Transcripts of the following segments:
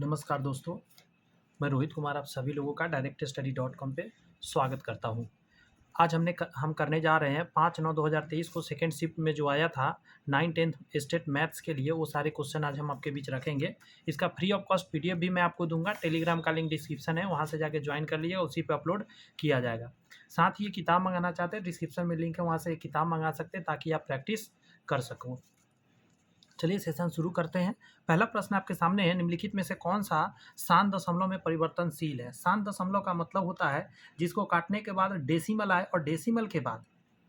नमस्कार दोस्तों, मैं रोहित कुमार आप सभी लोगों का directstudy.com पे स्वागत करता हूँ। आज हम करने जा रहे हैं 5/9/2023 को सेकंड शिफ्ट में जो आया था 9-10th स्टेट मैथ्स के लिए, वो सारे क्वेश्चन आज हम आपके बीच रखेंगे। इसका फ्री ऑफ कॉस्ट पीडीएफ भी मैं आपको दूंगा। टेलीग्राम का लिंक डिस्क्रिप्शन है, वहाँ से जाके ज्वाइन कर लीजिएगा, उसी पे अपलोड किया जाएगा। साथ ही ये किताब मंगाना चाहते हैं, डिस्क्रिप्शन में लिंक है, वहाँ से किताब मंगा सकते हैं ताकि आप प्रैक्टिस कर सको। चलिए सेशन शुरू करते हैं। पहला प्रश्न आपके सामने है, निम्नलिखित में से कौन सा शांत दशमलव में परिवर्तनशील है? शांत दशमलव का मतलब होता है जिसको काटने के बाद डेसिमल आए और डेसिमल के बाद,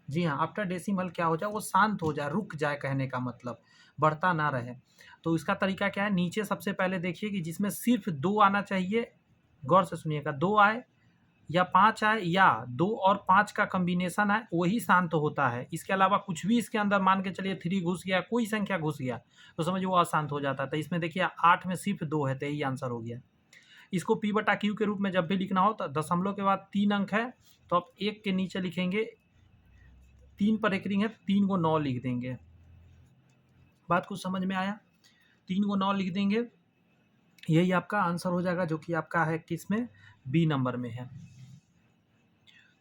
जी हाँ, आफ्टर डेसिमल क्या हो जाए, वो शांत हो जाए, रुक जाए, कहने का मतलब बढ़ता ना रहे। तो इसका तरीका क्या है, नीचे सबसे पहले देखिए कि जिसमें सिर्फ 2 आना चाहिए, गौर से सुनिएगा, 2 आए या 5 आए या 2 और 5 का कॉम्बिनेशन आए, वही शांत होता है। इसके अलावा कुछ भी इसके अंदर मान के चलिए 3 घुस गया, कोई संख्या घुस गया, तो समझिए वो अशांत हो जाता है। तो इसमें देखिए 8 में सिर्फ 2 है, तो यही आंसर हो गया। इसको P/Q के रूप में जब भी लिखना हो तो दशमलव के बाद 3 अंक है, तो आप 1 के नीचे लिखेंगे, 3 पर एक रिंग है, 3 को 9 लिख देंगे। बात कुछ समझ में आया? 3 को 9 लिख देंगे, यही आपका आंसर हो जाएगा, जो कि आपका है किसमें, बी नंबर में है।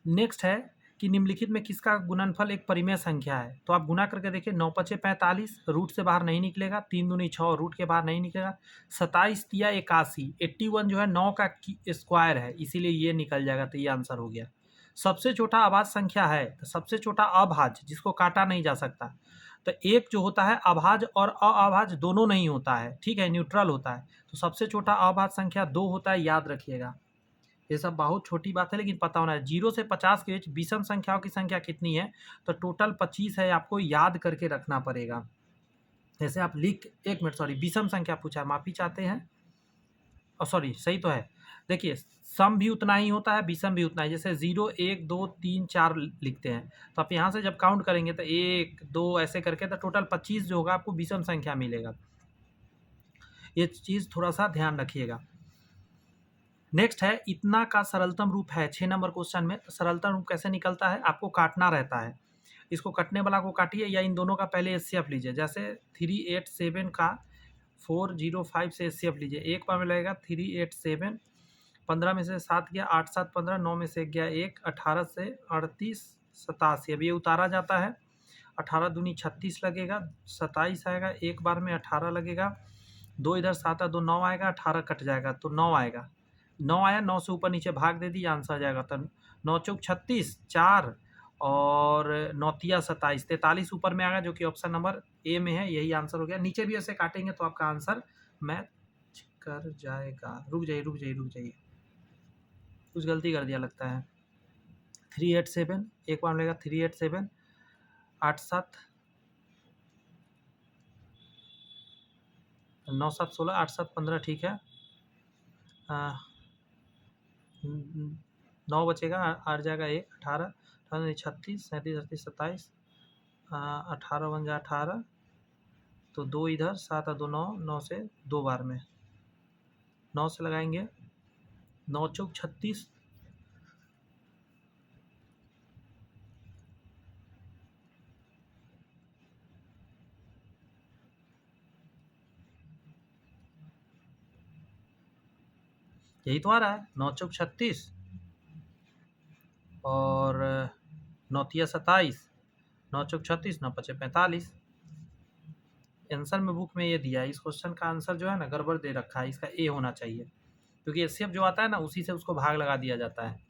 नेक्स्ट है कि निम्नलिखित में किसका गुणनफल एक परिमेय संख्या है? तो आप गुना करके देखिए, 9×5 = 45, रूट से बाहर नहीं निकलेगा, 3 दूनी 6, रूट के बाहर नहीं निकलेगा, 27 × 81, 81 जो है 9 का स्क्वायर है, इसीलिए ये निकल जाएगा, तो ये आंसर हो गया। सबसे छोटा अभाज्य संख्या है, तो सबसे छोटा अभाज्य जिसको काटा नहीं जा सकता, तो एक जो होता है अभाज्य और अभाज्य दोनों नहीं होता है, ठीक है, न्यूट्रल होता है। तो सबसे छोटा अभाज्य संख्या 2 होता है, याद रखिएगा। ये सब बहुत छोटी बात है, लेकिन पता होना है। 0 से 50 के बीच विषम संख्याओं की संख्या कितनी है? तो टोटल 25 है, आपको याद करके रखना पड़ेगा। जैसे आप एक मिनट, सॉरी, विषम संख्या पूछा, माफी चाहते हैं, और सॉरी, सही तो है। देखिए, सम भी उतना ही होता है, विषम भी उतना ही। जैसे 0, 1, 2, 3, 4 लिखते हैं, तो आप यहाँ से जब काउंट करेंगे तो 1, 2 ऐसे करके, तो टोटल 25 जो होगा आपको विषम संख्या मिलेगा। ये चीज़ थोड़ा सा ध्यान रखिएगा। नेक्स्ट है, इतना का सरलतम रूप है 6 नंबर क्वेश्चन में। सरलतम रूप कैसे निकलता है? आपको काटना रहता है, इसको कटने वाला को काटिए, या इन दोनों का पहले एचसीएफ लीजिए। जैसे 387 का 405 से एचसीएफ लीजिए। एक बार में लगेगा 387, 15 में से 7 गया, 8 7 15, 9 में से 1 गया 1, 18 से 38 87। अब ये उतारा जाता है, 18 दूनी 36 लगेगा, 27 आएगा, एक बार में 18 लगेगा, 2 इधर 7 2 9 आएगा, 18 कट जाएगा तो 9 आएगा। 9 आया, 9 से ऊपर नीचे भाग दे दी, आंसर आ जाएगा। तो 9 चौक 36, 4 और 9 तिया 27, 43 ऊपर में आएगा, जो कि ऑप्शन नंबर ए में है, यही आंसर हो गया। नीचे भी ऐसे काटेंगे तो आपका आंसर मैच कर जाएगा। रुक जाइए, कुछ गलती कर दिया लगता है। 387, एक बार मिलेगा 387, 8 7 9 7 16, 8 7 15, ठीक है। 9 बचेगा, 8 जाएगा 1, 18, 36, 37, 38, 27, 18 बन जाए 18, तो 2 इधर, 7 2 9, 9 से 2 बार में 9 से लगाएंगे, 9 चौक 36, यही तो आ रहा है, 9 चौक 36 और 9 तिया 27, 9 चौक 36, 9 पचे 45। आंसर में बुक में ये दिया है। इस क्वेश्चन का आंसर जो है ना, गड़बड़ दे रखा है, इसका ए होना चाहिए, क्योंकि एचसीएफ जो आता है ना, उसी से उसको भाग लगा दिया जाता है।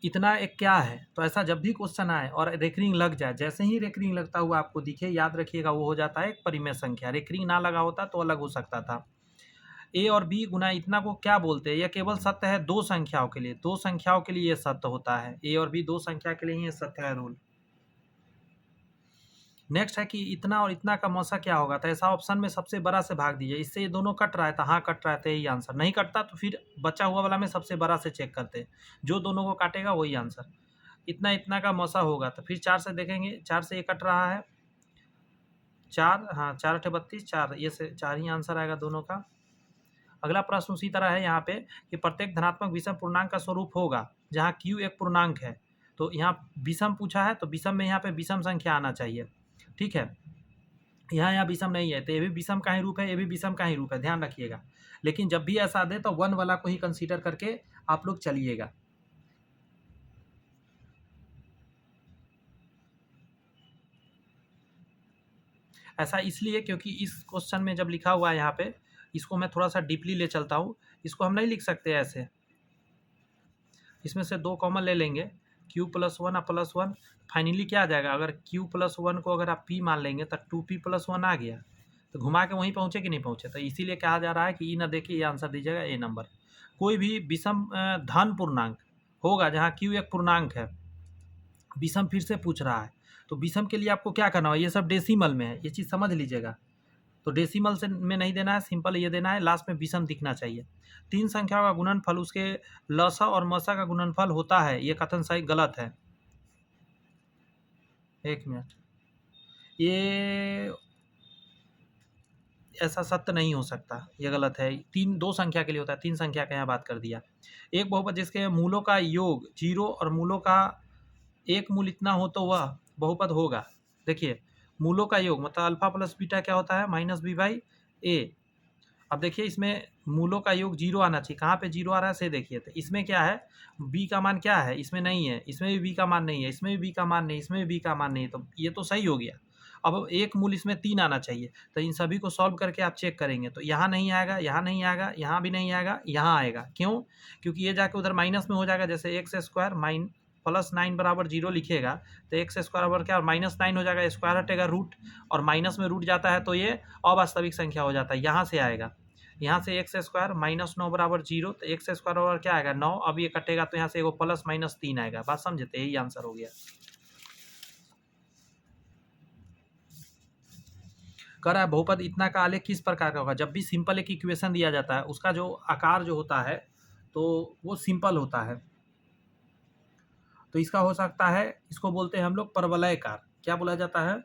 इतना एक क्या है, तो ऐसा जब भी क्वेश्चन आए और रेकरिंग लग जाए, जैसे ही रेकरिंग लगता हुआ आपको दिखे, याद रखिएगा वो हो जाता है एक परिमेय संख्या। रेकरिंग ना लगा होता तो अलग हो सकता था। ए और बी गुना इतना को क्या बोलते हैं? यह केवल सत्य है 2 संख्याओं के लिए। 2 संख्याओं के लिए ये सत्य होता है, ए और बी 2 संख्या के लिए ही ये सत्य है रूल। नेक्स्ट है कि इतना और इतना का मौसा क्या होगा? तो ऐसा ऑप्शन में सबसे बड़ा से भाग दीजिए। इससे ये दोनों कट रहा है, तो हाँ कट रहा है, तो यही आंसर। नहीं कटता तो फिर बचा हुआ वाला में सबसे बड़ा से चेक करते हैं, जो दोनों को काटेगा वही आंसर। इतना इतना का मौसा होगा, तो फिर 4 से देखेंगे, 4 से ये कट रहा है, 4, हाँ 4 8 32, 4, ये से 4 ही आंसर आएगा दोनों का। अगला प्रश्न उसी तरह है यहाँ पे कि प्रत्येक धनात्मक विषम पूर्णांक का स्वरूप होगा जहाँ q एक पूर्णांक है। तो यहाँ विषम पूछा है, तो विषम में यहाँ पे विषम संख्या आना चाहिए, ठीक है। यहाँ विषम नहीं है, तो ये भी विषम का ही रूप है, ये भी विषम का ही रूप है, ध्यान रखिएगा। लेकिन जब भी ऐसा दे तो 1 वाला को ही कंसीडर करके आप लोग चलिएगा। ऐसा इसलिए क्योंकि इस क्वेश्चन में जब लिखा हुआ है यहाँ पे, इसको मैं थोड़ा सा डीपली ले चलता हूँ। इसको हम नहीं लिख सकते ऐसे, इसमें से 2 कॉमन ले लेंगे, q प्लस 1 और प्लस 1, फाइनली क्या आ जाएगा, अगर q प्लस 1 को अगर आप p मान लेंगे तो 2p प्लस 1 आ गया, तो घुमा के वहीं पहुँचे कि नहीं पहुँचे। तो इसीलिए कहा जा रहा है कि ई ना देखिए, ये आंसर दीजिएगा ए नंबर। कोई भी विषम धन पूर्णांक होगा जहाँ q एक पूर्णांक है, विषम फिर से पूछ रहा है, तो विषम के लिए आपको क्या करना है, ये सब डेसिमल में है, ये चीज़ समझ लीजिएगा। तो डेसिमल से में नहीं देना है, सिंपल ये देना है, लास्ट में विषम दिखना चाहिए। 3 संख्याओं का गुणनफल उसके लसा और मसा का गुणनफल होता है, ये कथन सही गलत है। 1 मिनट, ये ऐसा सत्य नहीं हो सकता, ये गलत है। 2 संख्या के लिए होता है, 3 संख्या का यहाँ बात कर दिया। एक बहुपद जिसके मूलों का योग 0 और मूलों का एक मूल इतना हो तो वह बहुपद होगा। देखिए, मूलों का योग मतलब अल्फा प्लस बीटा क्या होता है, माइनस बी बाई ए। अब देखिए इसमें मूलों का योग 0 आना चाहिए, कहाँ पे 0 आ रहा है से देखिए। तो इसमें क्या है, b का मान क्या है, इसमें नहीं है, इसमें भी b का मान नहीं है, इसमें भी b का मान नहीं, इसमें भी b का मान नहीं, तो ये तो सही हो गया। अब एक मूल इसमें 3 आना चाहिए, तो इन सभी को सॉल्व करके आप चेक करेंगे तो यहाँ नहीं आएगा, यहाँ नहीं आएगा, यहाँ भी नहीं आएगा, यहाँ आएगा। क्यों? क्योंकि ये जाके उधर माइनस में हो जाएगा, जैसे एक्स स्क्वायर प्लस 9 बराबर 0 लिखिएगा तो एक्स स्क्वायर बराबर क्या, माइनस 9 हो जाएगा, स्क्वायर हटेगा रूट, और माइनस में रूट जाता है तो ये अवास्तविक संख्या हो जाता है, यहाँ से आएगा। यहाँ से एक्स स्क्वायर माइनस 9 बराबर 0, तो एक्स स्क्वायर बराबर क्या आएगा 9, अब ये कटेगा तो यहाँ से एगो प्लस माइनस 3 आएगा। बात समझते, यही आंसर हो गया। कह रहा है बहुपद इतना का आलेख किस प्रकार का होगा। जब भी सिंपल एक इक्वेशन दिया जाता है उसका जो आकार जो होता है तो वो सिंपल होता है, तो इसका हो सकता है, इसको बोलते हैं हम लोग परवलयकार। क्या बोला जाता है,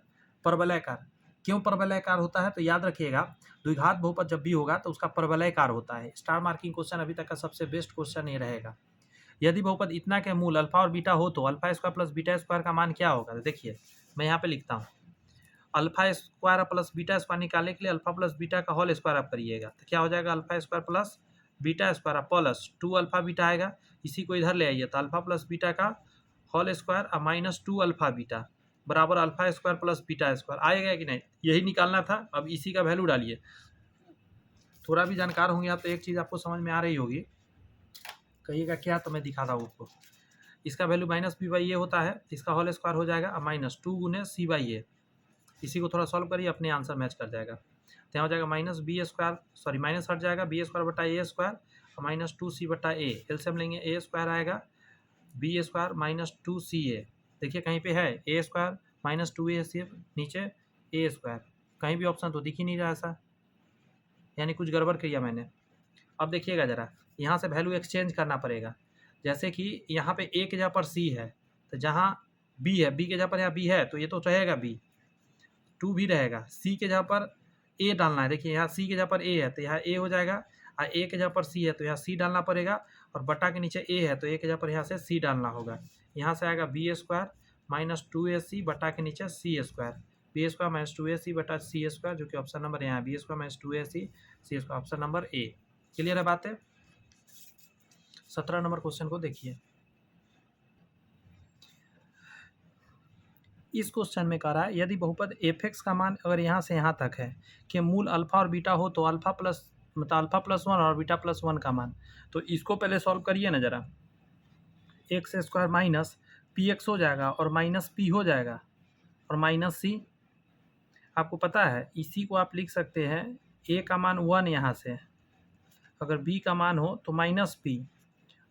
परवलयकार। क्यों परवलयकार होता है, तो याद रखिएगा द्विघात बहुपद जब भी होगा तो उसका परवलयकार होता है। स्टार मार्किंग क्वेश्चन अभी तक का सबसे बेस्ट क्वेश्चन ये रहेगा। यदि बहुपद इतना के मूल अल्फा और बीटा हो तो alpha square plus beta square का मान क्या होगा। तो देखिए मैं यहाँ पे लिखता हूँ, alpha square plus beta square निकालने के लिए अल्फा प्लस बीटा का होल स्क्वायर आप करिएगा, तो क्या हो जाएगा, alpha square plus beta square plus 2 alpha beta आएगा। इसी को इधर ले आइए, तो अल्फा प्लस बीटा का होल स्क्वायर और माइनस 2 अल्फा बीटा बराबर alpha square plus beta square आएगा कि नहीं, यही निकालना था। अब इसी का वैल्यू डालिए। थोड़ा भी जानकार होंगे आप तो एक चीज़ आपको समझ में आ रही होगी, कहिएगा क्या, तो मैं दिखाता हूँ आपको। इसका value minus B by A होता है, इसका होल स्क्वायर हो जाएगा माइनस 2 गुने सी बाई ए। इसी को थोड़ा सॉल्व करिए, अपने आंसर मैच कर जाएगा। तो यहाँ हो जाएगा minus B square, sorry minus हट जाएगा, बी स्क्वायर बटा ए स्क्वायर और माइनस 2 सी बटा ए, एलसीएम लेंगे, ए स्क्वायर आएगा बी स्क्वायर माइनस 2 सी ए। देखिए कहीं पे है ए स्क्वायर माइनस 2 ए सी, नीचे ए स्क्वायर, कहीं भी ऑप्शन तो दिख ही नहीं रहा ऐसा, यानी कुछ गड़बड़ किया मैंने। अब देखिएगा ज़रा, यहाँ से वैल्यू एक्सचेंज करना पड़ेगा। जैसे कि यहाँ पे ए के जगह पर सी है, तो जहाँ बी है, बी के जगह पर यहाँ बी है तो ये तो रहेगा बी, 2 भी रहेगा। सी के जगह पर ए डालना है, देखिए यहाँ सी के जगह पर ए है तो यहाँ ए हो जाएगा, और ए के जगह पर सी है तो यहाँ सी डालना पड़ेगा, और बटा के नीचे ए है तो ए के जगह पर यहाँ से सी डालना होगा। यहाँ से आएगा बी स्क्वायर माइनस 2ac बटा के नीचे C square, B square minus 2ac बटा सी स्क्वायर, जो कि ऑप्शन नंबर यहाँ है, B square minus 2ac C square, option number A. Clear है बात है। 17 नंबर क्वेश्चन को देखिए। इस क्वेश्चन में कह रहा है यदि बहुपद एफ एक्स का मान अगर यहाँ से यहाँ तक है कि मूल अल्फा और बीटा हो तो अल्फा प्लस मतलब अल्फा प्लस 1 और बीटा प्लस 1 का मान, तो इसको पहले सॉल्व करिए ना ज़रा। X square minus P x हो जाएगा और माइनस पी हो जाएगा और माइनस सी। आपको पता है इसी को आप लिख सकते हैं, ए का मान 1 यहाँ से, अगर बी का मान हो तो माइनस पी,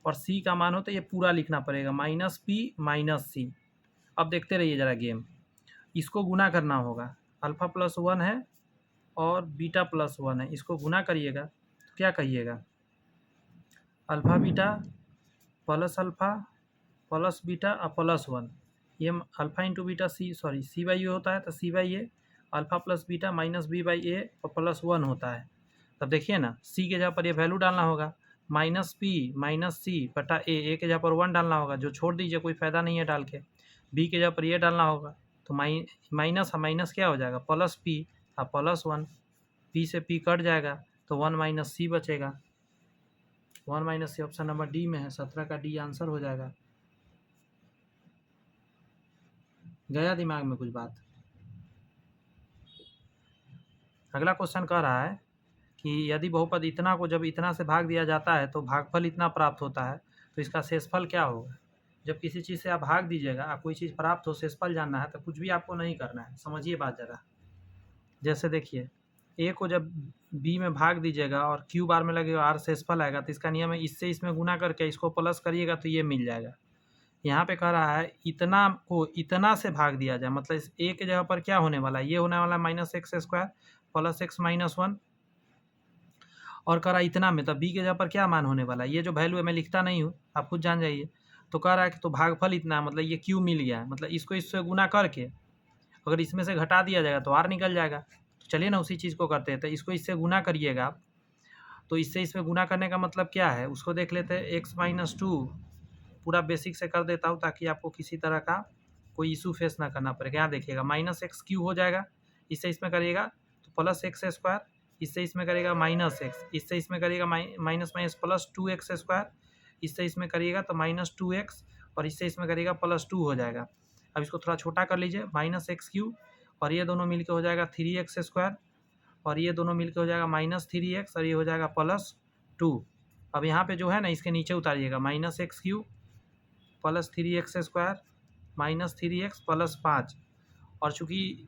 और सी का मान हो तो ये पूरा लिखना पड़ेगा माइनस पी माइनस सी। अब देखते रहिए ज़रा गेम, इसको गुना करना होगा, अल्फ़ा प्लस 1 है और बीटा प्लस 1 है, इसको गुना करिएगा तो क्या कहिएगा, अल्फ़ा बीटा प्लस बीटा और प्लस 1, ये alpha into beta C sorry C by A होता है, तो C by A alpha plus beta minus B by A और प्लस 1 होता है। तब देखिए ना, सी के जगह पर ये वैल्यू डालना होगा माइनस पी माइनस सी बटा ए के जगह पर 1 डालना होगा, जो छोड़ दीजिए कोई फ़ायदा नहीं है डाल के, बी के जगह पर ये डालना होगा, तो माइनस माइनस क्या हो जाएगा प्लस पी अब +1, पी से पी कट जाएगा तो 1 माइनस सी बचेगा। 1 minus C option number D में है, 17 का डी आंसर हो जाएगा। गया दिमाग में कुछ बात? अगला क्वेश्चन कह रहा है कि यदि बहुपद इतना को जब इतना से भाग दिया जाता है तो भागफल इतना प्राप्त होता है, तो इसका शेषफल क्या होगा? जब किसी चीज़ से आप भाग दीजिएगा, आप कोई चीज़ प्राप्त हो, शेषफल जानना है, तो कुछ भी आपको नहीं करना है। समझिए बात ज़रा। जैसे देखिए, ए को जब बी में भाग दीजिएगा और क्यू बार में लगेगा आर शेषफल आएगा, तो इसका नियम है इससे इसमें गुना करके इसको प्लस करिएगा तो ये मिल जाएगा। यहाँ पे कह रहा है इतना को इतना से भाग दिया जाए, मतलब इस ए के जगह पर क्या होने वाला है? ये होने वाला है -x² प्लस x माइनस 1, और कह रहा है इतना में, तब बी के जगह पर क्या मान होने वाला है? ये जो वैल्यू है मैं लिखता नहीं हूँ, आप खुद जान जाइए। तो कह रहा है कि तो भागफल इतना है, मतलब ये क्यू मिल गया है, मतलब इसको इससे गुना करके अगर इसमें से घटा दिया जाएगा तो आर निकल जाएगा। तो चलिए ना उसी चीज़ को करते हैं। तो इसको इससे गुना करिएगा आप, तो इससे इसमें गुना करने का मतलब क्या है उसको देख लेते हैं। एक्स माइनस 2 पूरा बेसिक से कर देता हूँ ताकि आपको किसी तरह का कोई इशू फेस ना करना पड़ेगा। यहाँ देखिएगा -x³ हो जाएगा, इससे इसमें करिएगा तो +x², इससे इसमें करिएगा -x, इससे इसमें करिएगा माइनस माइनस +2x², इससे इसमें करिएगा तो -2x, और इससे इसमें करिएगा +2 हो जाएगा। अब इसको थोड़ा छोटा कर लीजिए, -x³ और ये दोनों मिलके हो जाएगा 3x², और ये दोनों मिलके हो जाएगा -3x, और ये हो जाएगा +2। अब यहाँ पे जो है ना इसके नीचे उतारिएगा, -x³ +3x² -3x +5, और चूँकि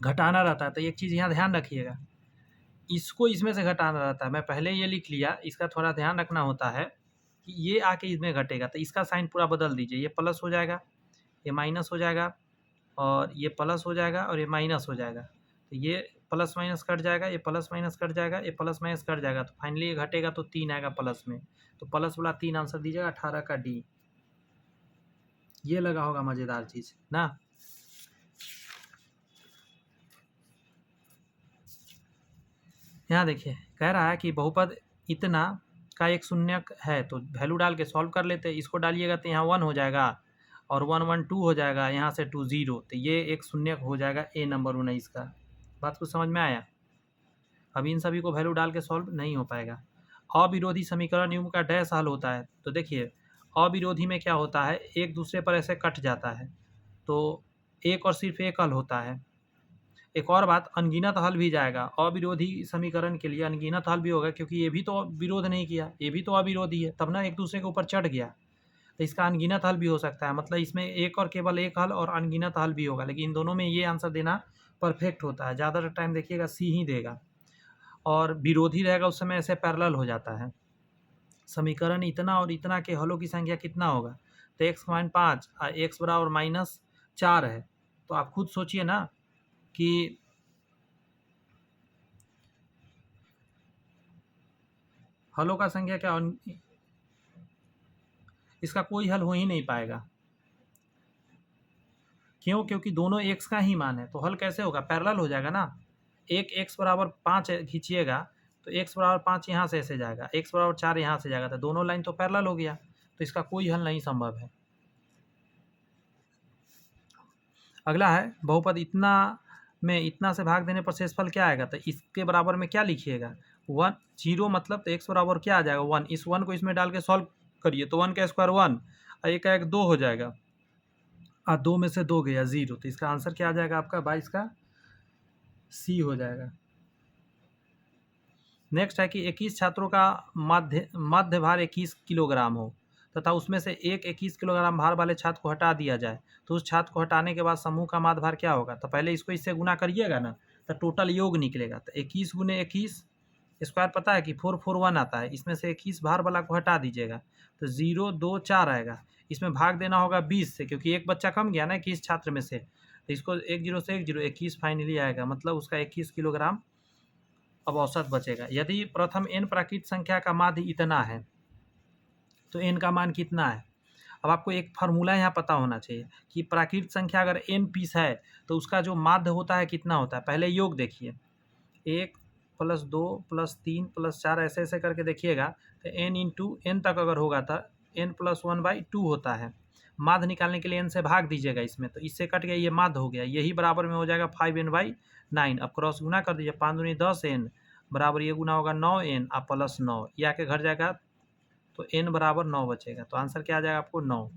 घटाना रहता है तो एक चीज़ यहाँ ध्यान रखिएगा, इसको इसमें से घटाना रहता है। मैं पहले ये लिख लिया, इसका थोड़ा ध्यान रखना होता है कि ये आके इसमें घटेगा, तो इसका साइन पूरा बदल दीजिए। ये प्लस हो जाएगा, ये माइनस हो जाएगा, और ये प्लस हो जाएगा, और ये माइनस हो जाएगा। तो ये प्लस माइनस कट जाएगा, ये प्लस माइनस कट जाएगा, ये प्लस माइनस कट जाएगा, तो फाइनली ये घटेगा तो 3 आएगा प्लस में। तो प्लस वाला 3 आंसर दीजिएगा, 18 का डी। ये लगा होगा मज़ेदार चीज़ ना। यहाँ देखिए कह रहा है कि बहुपद इतना का एक शून्यक है, तो वैल्यू डाल के सॉल्व कर लेते हैं। इसको डालिएगा तो यहाँ 1 हो जाएगा, और 1 1 2 हो जाएगा, यहाँ से 2 0, तो ये एक शून्यक हो जाएगा ए नंबर 19 का। बात कुछ समझ में आया? अब इन सभी को वैल्यू डाल के सॉल्व नहीं हो पाएगा। अविरोधी समीकरण युग्म का डैश हल होता है, तो देखिए अविरोधी में क्या होता है, एक दूसरे पर ऐसे कट जाता है, तो एक और सिर्फ एक हल होता है। एक और बात, अनगिनत हल भी जाएगा अविरोधी समीकरण के लिए, अनगिनत हल भी होगा, क्योंकि ये भी तो विरोध नहीं किया, ये भी तो अविरोधी है, तब ना एक दूसरे के ऊपर चढ़ गया, तो इसका अनगिनत हल भी हो सकता है। मतलब इसमें एक और केवल एक हल और अनगिनत हल भी होगा, लेकिन इन दोनों में ये आंसर देना परफेक्ट होता है। ज़्यादातर टाइम देखिएगा सी ही देगा, और विरोधी रहेगा उस समय ऐसे पैरेलल हो जाता है। समीकरण इतना और इतना के हलों की संख्या कितना होगा, तो x-5 और x बराबर -4 है, तो आप खुद सोचिए ना कि हलों का संख्या क्या, इसका कोई हल हो ही नहीं पाएगा। क्यों? क्योंकि दोनों x का ही मान है, तो हल कैसे होगा, पैरेलल हो जाएगा ना। एक x बराबर 5 खींचिएगा तो x बराबर 5 यहाँ से ऐसे जाएगा, x बराबर 4 यहाँ से जाएगा, तो दोनों लाइन तो पैरेलल हो गया, तो इसका कोई हल नहीं संभव है। अगला है बहुपद इतना में इतना से भाग देने पर शेषफल क्या आएगा, तो इसके बराबर में क्या लिखिएगा, 1 0, मतलब तो x बराबर क्या आ जाएगा 1, इस 1 को इसमें डाल के सॉल्व करिए, तो 1 का स्क्वायर 1 और 1 का 1 2 हो जाएगा, और 2 में से 2 गया 0, तो इसका आंसर क्या आ जाएगा आपका 22 का सी हो जाएगा। नेक्स्ट है कि 21 छात्रों का मध्य भार 21 किलोग्राम हो तथा उसमें से एक 21 किलोग्राम भार वाले छात्र को हटा दिया जाए, तो उस छात्र को हटाने के बाद समूह का माध्य भार क्या होगा। तो पहले इसको इससे गुना करिएगा ना, तो टोटल योग निकलेगा, तो 21 × 21 स्क्वायर पता है कि 441 आता है, इसमें से 21 भार वाला को हटा दीजिएगा तो 0 2 4 आएगा। इसमें भाग देना होगा 20 से, क्योंकि एक बच्चा कम गया ना 21 छात्र में से, तो इसको 1 0 से 1 0 21 फाइनली आएगा, मतलब उसका 21 किलोग्राम अब औसत बचेगा। यदि प्रथम n प्राकृत संख्या का माध्य इतना है तो n का मान कितना है। अब आपको एक फार्मूला यहाँ पता होना चाहिए कि प्राकृत संख्या अगर n पीस है तो उसका जो माध्य होता है कितना होता है। पहले योग देखिए, 1 + 2 + 3 + 4 ऐसे ऐसे करके देखिएगा, तो n × n तक अगर होगा तो n + 1/2 होता है। माध्य निकालने के लिए n से भाग दीजिएगा इसमें, तो इससे कट गया, ये माध्य हो गया, यही बराबर में हो जाएगा 5n/2, 9। अब क्रॉस गुना कर दीजिए, 5 दूनी 10n बराबर ये गुना होगा 9n आप प्लस 9, ये आके घर जाएगा तो n बराबर 9 बचेगा। तो आंसर क्या आ जाएगा आपको 9।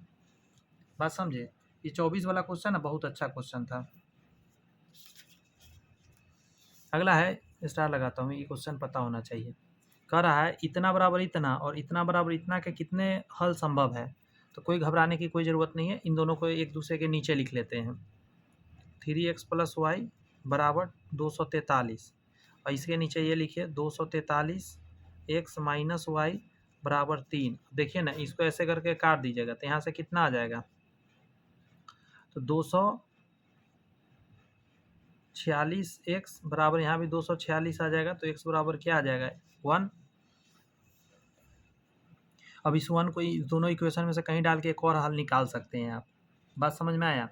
बात समझे? ये 24 वाला क्वेश्चन ना बहुत अच्छा क्वेश्चन था। अगला है, स्टार लगाता हूँ, ये क्वेश्चन पता होना चाहिए। कह रहा है इतना बराबर इतना और इतना बराबर इतना के कितने हल संभव है। तो कोई घबराने की कोई ज़रूरत नहीं है, इन दोनों को एक दूसरे के नीचे लिख लेते हैं। 3x + y बराबर 243 और इसके नीचे ये लिखिए 243 x - y बराबर 3। देखिए ना, इसको ऐसे करके काट दीजिएगा तो यहाँ से कितना आ जाएगा, तो 246x बराबर यहाँ भी 246 आ जाएगा। तो x बराबर क्या आ जाएगा 1। अब इस 1 को दोनों इक्वेशन में से कहीं डाल के एक और हल निकाल सकते हैं आप। बात समझ में आया?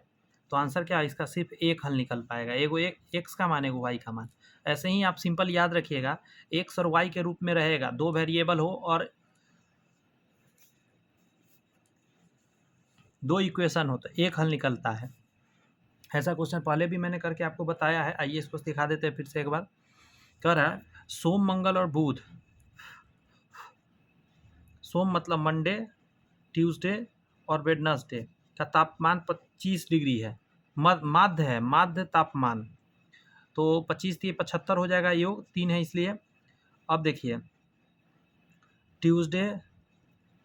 तो आंसर क्या है इसका, सिर्फ एक हल निकल पाएगा, एगो एक एक्स का मान, एगो वाई का मान। ऐसे ही आप सिंपल याद रखिएगा, एक्स और वाई के रूप में रहेगा, दो वेरिएबल हो और दो इक्वेशन हो तो एक हल निकलता है। ऐसा क्वेश्चन पहले भी मैंने करके आपको बताया है। आइए इसको दिखा देते हैं फिर से एक बार। कह रहा है सोम मंगल और बुध, सोम मतलब मंडे, ट्यूसडे और वेडनेसडे का तापमान 25 डिग्री है, माध्य है, माध्य तापमान। तो 25 3 75 हो जाएगा, योग 3 है इसलिए। अब देखिए ट्यूसडे,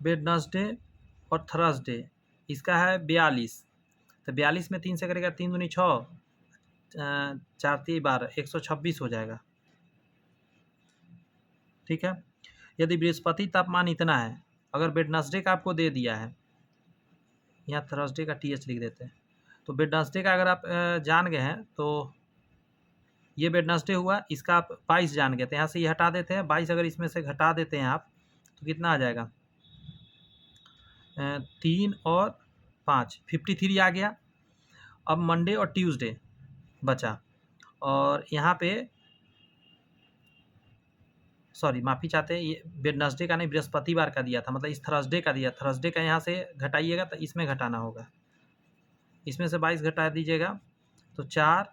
वेडनेसडे और थर्सडे इसका है 42। तो 42 में 3 से करेगा, 3 दूनी 6, 4 3 12, 126 हो जाएगा। ठीक है। यदि बृहस्पति तापमान इतना है, अगर वेडनेसडे का आपको दे दिया है, यहाँ थर्सडे का TH लिख देते हैं, तो वेडनेसडे का अगर आप जान गए हैं तो ये वेडनेसडे हुआ, इसका आप 22 जान गए थे, यहाँ से ये हटा देते हैं 22, अगर इसमें से घटा देते हैं आप तो कितना आ जाएगा 3 और 5 53 आ गया। अब मंडे और ट्यूसडे बचा, और यहाँ पे सॉरी माफ़ी चाहते हैं, ये वेडनेसडे का नहीं बृहस्पतिवार का दिया था, मतलब इस थर्सडे का दिया, थर्सडे का यहाँ से घटाइएगा तो इसमें घटाना होगा, इसमें से 22 घटा दीजिएगा तो 4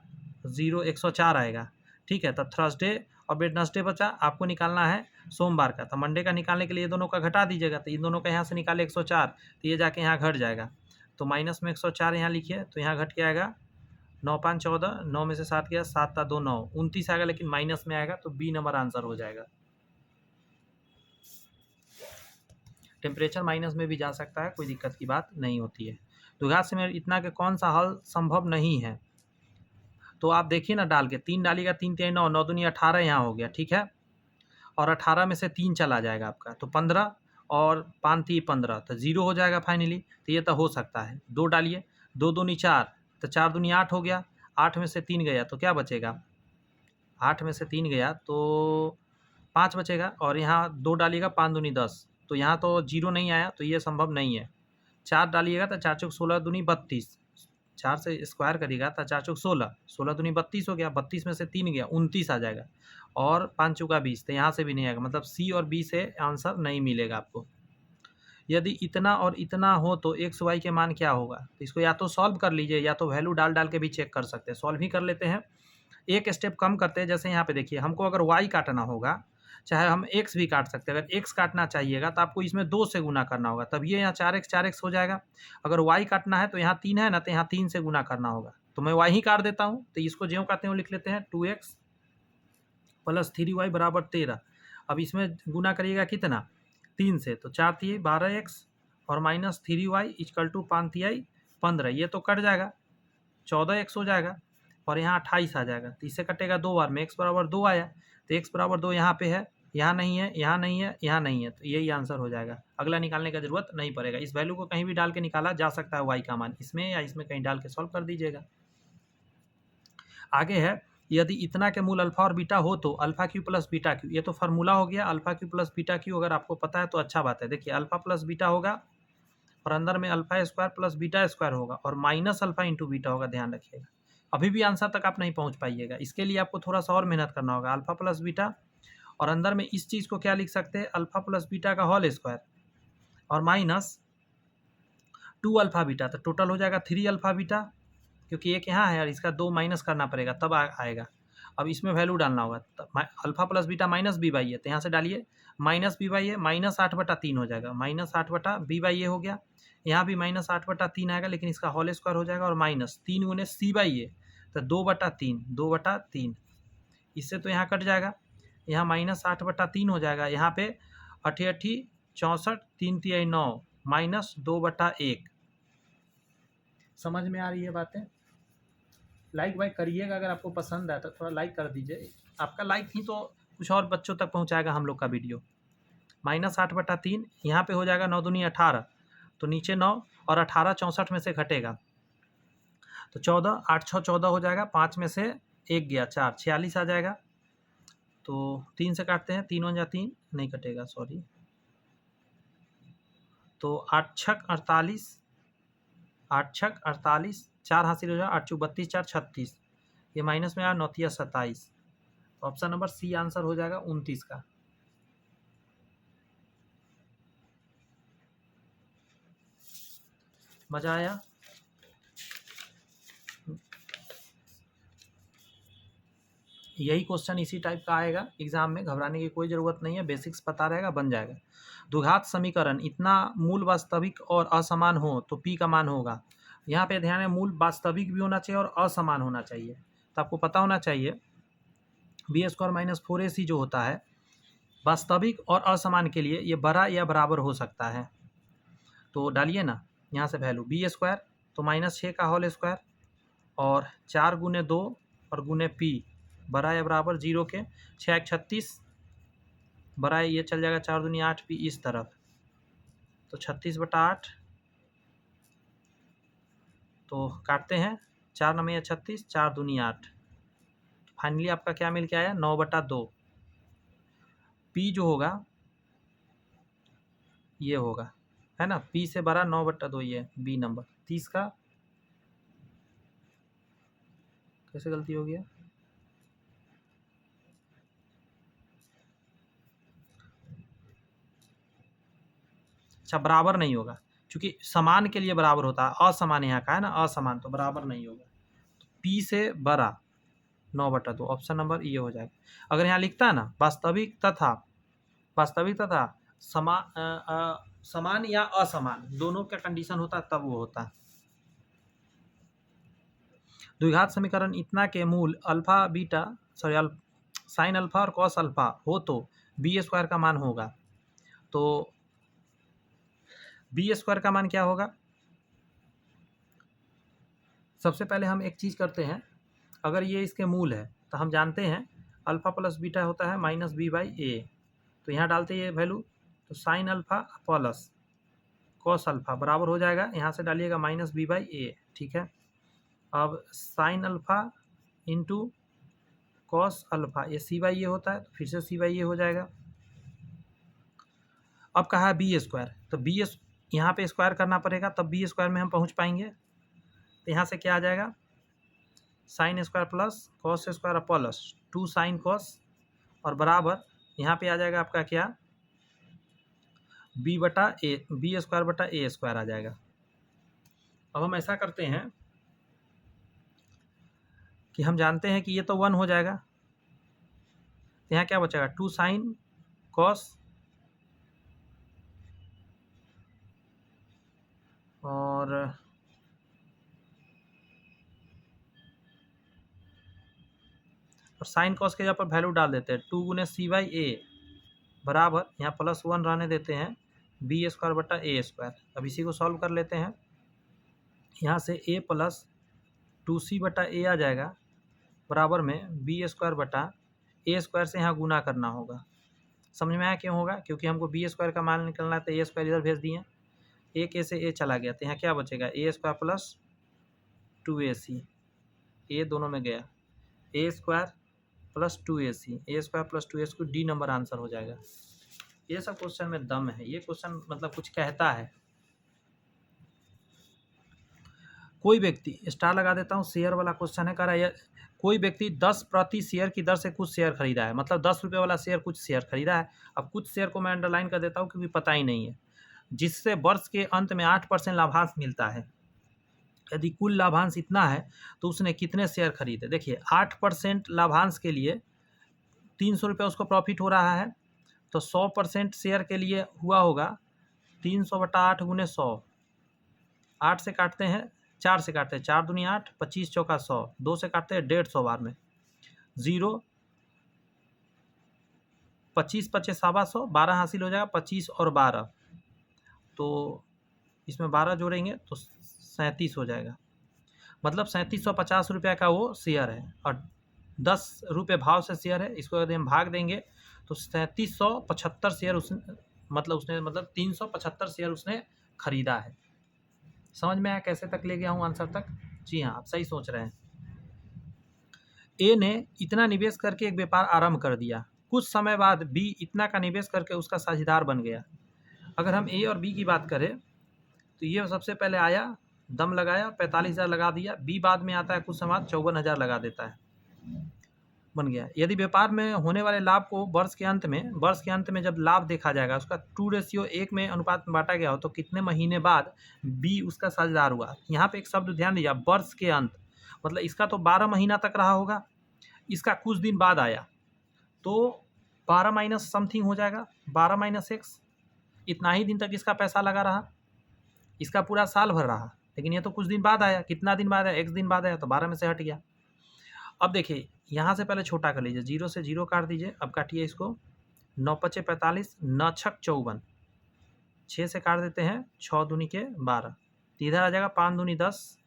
0 104 आएगा। ठीक है, तब थर्सडे और वेडनेसडे बचा, आपको निकालना है सोमवार का। तो मंडे का निकालने के लिए दोनों का घटा दीजिएगा, तो इन दोनों का यहाँ से निकाले 104, तो ये जाके यहाँ घट जाएगा। तो माइनस में 104 यहाँ लिखिए, तो यहाँ घट के आएगा 9 5 14, 9 में से 7 गया, 7 × 2 9, 29 आएगा, लेकिन माइनस में आएगा, तो बी नंबर आंसर हो जाएगा। टेम्परेचर माइनस में भी जा सकता है, कोई दिक्कत की बात नहीं होती है। द्विघात से मेरे इतना के कौन सा हल संभव नहीं है, तो आप देखिए ना डाल के, 3 डालिएगा, 3 3 9, 9 दूनी 18 यहाँ हो गया। ठीक है, और 18 में से 3 चला जाएगा आपका, तो 15 और 5 3 15, तो 0 हो जाएगा फाइनली। तो ये तो हो सकता है। 2 डालिए, 2 दूनी 4, तो 4 दूनी 8 हो गया, 8 में से 3 गया तो क्या बचेगा, 8 में से 3 गया तो 5 बचेगा, और यहाँ 2 डालिएगा, 5 दूनी 10, तो यहाँ तो 0 नहीं आया, तो ये संभव नहीं है। 4 डालिएगा तो 4 चौक 16 दूनी 32, 4 से स्क्वायर करिएगा तो 4 चौक 16, 16 दूनी 32 हो गया, 32 में से 3 गया 29 आ जाएगा, और 5 चौका 20, तो यहाँ से भी नहीं आएगा, मतलब सी और बी से आंसर नहीं मिलेगा आपको। यदि इतना और इतना हो तो एक्स वाई के मान क्या होगा, तो इसको या तो सॉल्व कर लीजिए, या तो वैल्यू डाल डाल के भी चेक कर सकते हैं। सॉल्व ही कर लेते हैं, एक स्टेप कम करते हैं। जैसे यहाँ पे देखिए, हमको अगर y काटना होगा, चाहे हम x भी काट सकते हैं, अगर x काटना चाहिएगा तो आपको इसमें 2 से गुना करना होगा, तब ये यहाँ 4x हो जाएगा। अगर y काटना है तो यहाँ 3 है ना, तो यहाँ 3 से गुना करना होगा, तो मैं y ही काट देता हूँ। तो इसको ज्यों काटते हैं लिख लेते हैं 2x + 3y बराबर 13। अब इसमें गुना करिएगा कितना, 3 से, तो 4 3 12x और माइनस 3y = 5 3 15, ये तो कट जाएगा, 14x हो जाएगा, और यहाँ 28 आ जाएगा। तो इससे कटेगा 2 बार में, x बराबर 2 आया, तो x बराबर 2 यहाँ पे है, यहाँ नहीं है, यहाँ नहीं है, यहाँ नहीं है, तो यही आंसर हो जाएगा। अगला निकालने का जरूरत नहीं पड़ेगा। इस वैल्यू को कहीं भी डाल के निकाला जा सकता है, y का मान इसमें या इसमें कहीं डाल के सॉल्व कर दीजिएगा। आगे है, यदि इतना के मूल अल्फा और बीटा हो तो alpha Q plus beta Q, ये तो फार्मूला हो गया, alpha Q plus beta Q अगर आपको पता है तो अच्छा बात है। देखिए अल्फा प्लस बीटा होगा, और अंदर में alpha square plus beta square होगा, और माइनस अल्फा इंटू बीटा होगा, ध्यान रखिएगा। अभी भी आंसर तक आप नहीं पहुंच पाइएगा, इसके लिए आपको थोड़ा सा और मेहनत करना होगा। अल्फा प्लस बीटा, और अंदर में इस चीज़ को क्या लिख सकते हैं, अल्फा प्लस बीटा का होल स्क्वायर, और माइनस 2 अल्फा बीटा, तो टोटल हो जाएगा 3 अल्फा बीटा, क्योंकि एक यहाँ है और इसका 2 माइनस करना पड़ेगा तब आएगा। अब इसमें वैल्यू डालना होगा, तो alpha plus beta minus B by A, तो यहाँ से डालिए माइनस बी बाई ए, -8/3 हो जाएगा, -8/b/a हो गया। यहाँ भी -8/3 आएगा, लेकिन इसका होल स्क्वायर हो जाएगा, और माइनस 3 गुने सी बाई ए, तो 2/3 इससे तो यहाँ कट जाएगा, यहाँ -8/3 हो जाएगा, यहाँ पे 8 64 3 3 9 -2/1। समझ में आ रही है बातें? लाइक वाइक करिएगा, अगर आपको पसंद आए तो थोड़ा लाइक कर दीजिए, आपका लाइक ही तो कुछ और बच्चों तक पहुंचाएगा हम लोग का वीडियो। -8/3 यहाँ पे हो जाएगा, 9 दूनी 18, तो नीचे 9 और 18 64 में से घटेगा तो 14, 8 6 14 हो जाएगा, 5 में से 1 गया 4, 46 आ जाएगा। तो 3 से काटते हैं, 3 1 जा 3, नहीं कटेगा सॉरी, तो 8 छक 48, 8 छक 48, 4 हासिल हो जाएगा, 8 चौक 32, 4 36, ये माइनस में आया, 9 तिया 27, तो ऑप्शन नंबर सी आंसर हो जाएगा 29 का। मजा आया? यही क्वेश्चन इसी टाइप का आएगा एग्जाम में, घबराने की कोई ज़रूरत नहीं है, बेसिक्स पता रहेगा, बन जाएगा। द्विघात समीकरण इतना मूल वास्तविक और असमान हो तो पी का मान होगा। यहाँ पे ध्यान है, मूल वास्तविक भी होना चाहिए और असमान होना चाहिए, तो आपको पता होना चाहिए b² - 4ac जो होता है वास्तविक और असमान के लिए ये बड़ा या बराबर हो सकता है। तो डालिए ना यहाँ से वैल्यू b² तो -6 का होल स्क्वायर, और 4 गुने 2 और गुने p बड़ा या बराबर 0 के, 6 1 36 बड़ा ये चल जाएगा, 4 दूनी 8 p इस तरफ, तो 36/8, तो काटते हैं, 4 9 36, 4 दूनी 8, फाइनली आपका क्या मिल के आया, 9/2। p जो होगा ये होगा, है ना, p से बड़ा 9/2, ये b नंबर 30 का, कैसे गलती हो गया, अच्छा बराबर नहीं होगा, क्योंकि समान के लिए बराबर होता है, असमान यहाँ का है ना, असमान, तो बराबर नहीं होगा, तो p से बड़ा 9/2, ऑप्शन नंबर ये हो जाएगा। अगर यहाँ लिखता है ना वास्तविक तथा समान या असमान दोनों का कंडीशन होता है, तब वो होता है। द्विघात समीकरण इतना के मूल अल्फा बीटा साइन अल्फा और कॉस अल्फा हो तो b² का मान होगा। तो b² का मान क्या होगा, सबसे पहले हम एक चीज़ करते हैं, अगर ये इसके मूल है तो हम जानते हैं अल्फा प्लस बीटा होता है -b/a, तो यहाँ डालते हैं ये वैल्यू, तो sine alpha plus cos alpha बराबर हो जाएगा, यहाँ से डालिएगा -b/a, ठीक है। अब sine alpha into cos alpha, ये c/a होता है, तो फिर से c/a हो जाएगा। अब कहा है b², तो b यहाँ पे स्क्वायर करना पड़ेगा, तब b² में हम पहुँच पाएंगे, तो यहाँ से क्या आ जाएगा, sign square plus cos square plus 2 sine cos, और बराबर यहाँ पे आ जाएगा आपका क्या, b/a² आ जाएगा। अब हम ऐसा करते हैं कि हम जानते हैं कि ये तो 1 हो जाएगा, तो यहाँ क्या बचेगा, 2 साइन कॉस और साइन कॉस के जगह पर वैल्यू डाल देते हैं, 2 गुने c/a बराबर, यहाँ +1 रहने देते हैं, b²/a²। अब इसी को सॉल्व कर लेते हैं, यहाँ से a + 2c/a आ जाएगा, बराबर में b²/a² से यहाँ गुना करना होगा। समझ में आया क्यों होगा, क्योंकि हमको b² का मान निकलना है, तो a² इधर भेज दिए, एक a से a चला गया, तो यहाँ क्या बचेगा, a² + 2ac, a दोनों में गया, a² + 2ac, a² + 2ac को डी नंबर आंसर हो जाएगा। ये सब क्वेश्चन में दम है, ये क्वेश्चन मतलब कुछ कहता है। कोई व्यक्ति, स्टार लगा देता हूँ, शेयर वाला क्वेश्चन है, कह रहा है कोई व्यक्ति 10 प्रति शेयर की दर से कुछ शेयर खरीदा है, मतलब 10 रुपये वाला शेयर कुछ शेयर खरीदा है। अब कुछ शेयर को मैं अंडरलाइन कर देता हूँ क्योंकि पता ही नहीं है, जिससे वर्ष के अंत में 8% लाभांश मिलता है। यदि कुल लाभांश इतना है तो उसने कितने शेयर खरीदे। देखिए 8% लाभांश के लिए 300 रुपये उसको प्रॉफिट हो रहा है, तो 100% शेयर के लिए हुआ होगा 300/8 गुने 100। 8 से काटते हैं, 4 से काटते हैं, 4 दूनी 8, 25 चौका 100, 2 से काटते हैं 150 बार में, 0, 25 पचे 125, 12 हासिल हो जाएगा, 25 और 12, तो इसमें 12 जोड़ेंगे तो 37 हो जाएगा। मतलब 3750 रुपये का वो शेयर है और 10 रुपये भाव से शेयर है। इसको यदि हम भाग देंगे तो 3775 शेयर उसने मतलब 375 शेयर उसने खरीदा है। समझ में आया कैसे तक ले गया हूँ आंसर तक? जी हाँ, आप सही सोच रहे हैं। ए ने इतना निवेश करके एक व्यापार आरंभ कर दिया। कुछ समय बाद बी इतना का निवेश करके उसका साझेदार बन गया। अगर हम ए और बी की बात करें तो ये सबसे पहले आया, दम लगाया, 45,000 लगा दिया। बी बाद में आता है, कुछ समय बाद 54,000 लगा देता है, बन गया। यदि व्यापार में होने वाले लाभ को वर्ष के अंत में जब लाभ देखा जाएगा, उसका 2:1 में अनुपात में बांटा गया हो, तो कितने महीने बाद बी उसका साझेदार हुआ। यहाँ पे एक शब्द ध्यान दीजिए, वर्ष के अंत, मतलब इसका तो 12 महीना तक रहा होगा, इसका कुछ दिन बाद आया तो 12 माइनस समथिंग हो जाएगा, 12 माइनस एक्स, इतना ही दिन तक इसका पैसा लगा रहा, इसका पूरा साल भर रहा, लेकिन ये तो कुछ दिन बाद आया। कितना दिन बाद आया? एक्स दिन बाद आया, तो 12 में से हट गया। अब देखिए यहाँ से पहले छोटा कर लीजिए, 0 से 0 काट दीजिए। अब काटिए इसको, 9 पचे 45, 9 छक 54, 6 से काट देते हैं, 6 दूनी के 12, तो इधर आ जाएगा 5 दूनी 10,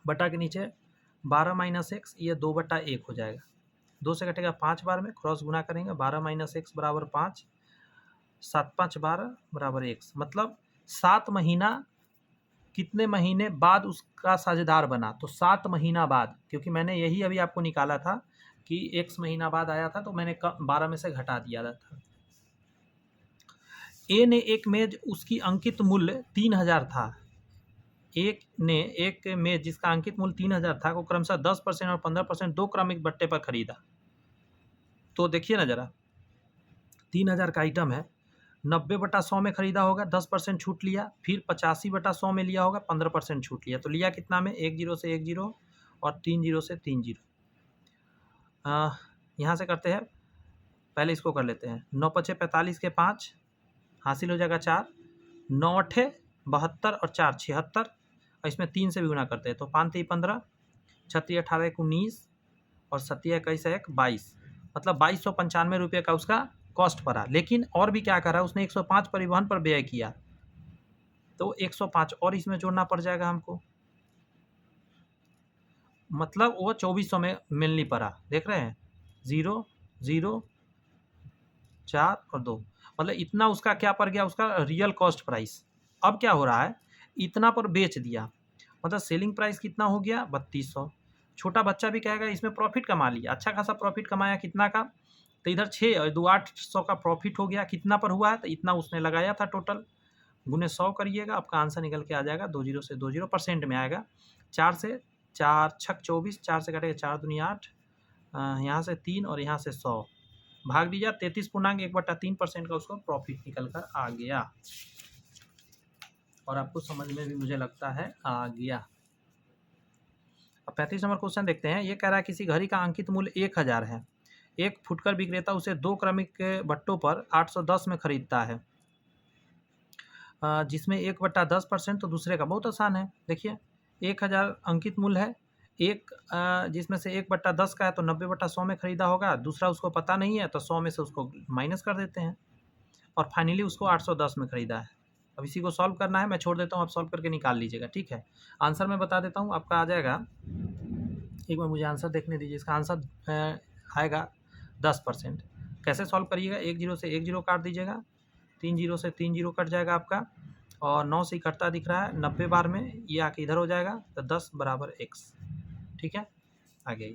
बटा के नीचे 12 माइनस एक्स, ये 2/1 हो जाएगा। 2 से कटेगा 5 बार में, क्रॉस गुना करेंगे, 12 माइनस एक्स बराबर 5, 7 5 12 बराबर एक्स। मतलब 7 महीना, कितने महीने बाद उसका साझेदार बना? तो 7 महीना बाद, क्योंकि मैंने यही अभी आपको निकाला था कि एक्स महीना बाद आया था, तो मैंने 12 में से घटा दिया था। ए ने एक मेज, उसकी अंकित मूल्य 3000 था। एक मेज जिसका अंकित मूल्य 3000 था को क्रमशः 10% और 15% दो क्रमिक बट्टे पर खरीदा। तो देखिए ना जरा, 3000 का आइटम है, 90/100 में खरीदा होगा, 10% छूट लिया, फिर 85/100 में लिया होगा, 15% छूट लिया, तो लिया कितना में? 1 0 से 1 0 और 3 0 से 3 0। यहाँ से करते हैं, पहले इसको कर लेते हैं, 9 पचे 45 के 5 हासिल हो जाएगा 4, 9 8 72 और 4 76, और इसमें 3 से भी गुना करते हैं, तो 5 3 15, 36 18 19 और 7 21 1 22, मतलब 2295 रुपये का उसका कॉस्ट पड़ा। लेकिन और भी क्या करा, उसने 105 परिवहन पर व्यय किया, तो 105 और इसमें जोड़ना पड़ जाएगा हमको, मतलब वो 2400 में मिलनी पड़ा। देख रहे हैं, 0 0 4 और 2, मतलब इतना उसका क्या पड़ गया, उसका रियल कॉस्ट प्राइस। अब क्या हो रहा है, इतना पर बेच दिया, मतलब सेलिंग प्राइस कितना हो गया? 3200। छोटा बच्चा भी कहेगा इसमें प्रॉफिट कमा लिया, अच्छा खासा प्रॉफिट कमाया, कितना का? तो इधर 6 और 2 800 का प्रॉफिट हो गया। कितना पर हुआ है? तो इतना उसने लगाया था टोटल, गुने 100 करिएगा, आपका आंसर निकल के आ जाएगा 2 0 से 2 0 परसेंट में आएगा। 4 से 4 छक 24, 4 से कटेगा 4 दूनी 8, यहाँ से 3 और यहाँ से 100, भाग दीजिए, 33.1/3% का उसको प्रॉफिट निकल कर आ गया। और आपको समझ में भी मुझे लगता है आ गया। अब 35 नंबर क्वेश्चन देखते हैं। ये कह रहा है किसी घड़ी का अंकित मूल्य 1000 है, एक फुटकर विक्रेता उसे दो क्रमिक बट्टों पर 810 में खरीदता है, जिसमें 1/10%, तो दूसरे का बहुत आसान है। देखिए 1000 अंकित मूल्य है, एक जिसमें से 1/10 का है तो 90/100 में खरीदा होगा, दूसरा उसको पता नहीं है तो 100 में से उसको माइनस कर देते हैं, और फाइनली उसको 810 में खरीदा है। अब इसी को सॉल्व करना है, मैं छोड़ देता हूँ, आप सॉल्व करके निकाल लीजिएगा, ठीक है। आंसर मैं बता देता हूँ, आपका आ जाएगा, एक बार मुझे आंसर देखने दीजिए। इसका आंसर आएगा 10%। कैसे सॉल्व करिएगा, 1 0 से 1 0 काट दीजिएगा, 3 0 से 3 0 कट जाएगा आपका, और 9 से कटता दिख रहा है, 90 बार में ये आके इधर हो जाएगा, तो 10 बराबर x, ठीक है। आगे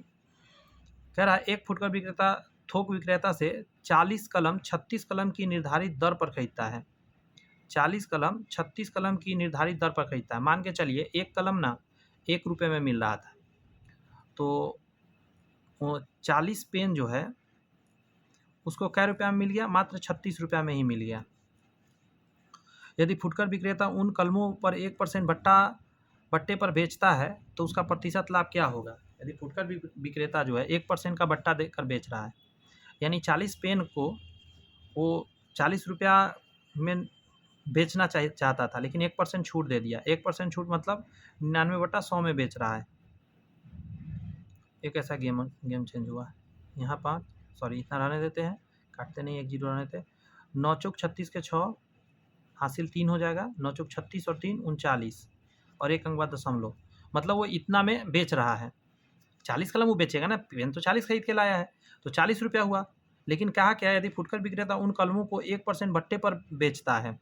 कह रहा है एक फुटकर विक्रेता थोक विक्रेता से 40 कलम 36 कलम की निर्धारित दर पर खरीदता है, 40 कलम 36 कलम की निर्धारित दर पर खरीदता है। मान के चलिए एक कलम ना 1 रुपये में मिल रहा था, तो 40 पेन जो है उसको क्या रुपया में मिल गया? मात्र 36 रुपया में ही मिल गया। यदि फुटकर विक्रेता उन कलमों पर 1% भट्टा बट्टे पर बेचता है तो उसका प्रतिशत लाभ क्या होगा? यदि फुटकर विक्रेता जो है 1% का बट्टा देकर बेच रहा है, यानी 40 पेन को वो 40 रुपया में बेचना चाहता था, लेकिन 1% छूट दे दिया। 1% छूट मतलब 99/100 में बेच रहा है। एक ऐसा गेम चेंज हुआ है। यहाँ 5 सॉरी इतना रहने देते हैं, काटते नहीं, 1 जीरो रहने देते। 9 चौक 36 के 6 हासिल 3 हो जाएगा। 9 चौक 36 और 3 39 और 1 अंक बाद दशमलव, मतलब वो इतना में बेच रहा है। 40 कलम वो बेचेगा ना, पेन तो 40 खरीद के लाया है, तो 40 रुपया हुआ। लेकिन कहा क्या है, यदि फुटकर विक्रेता उन कलमों को 1% बट्टे पर बेचता है,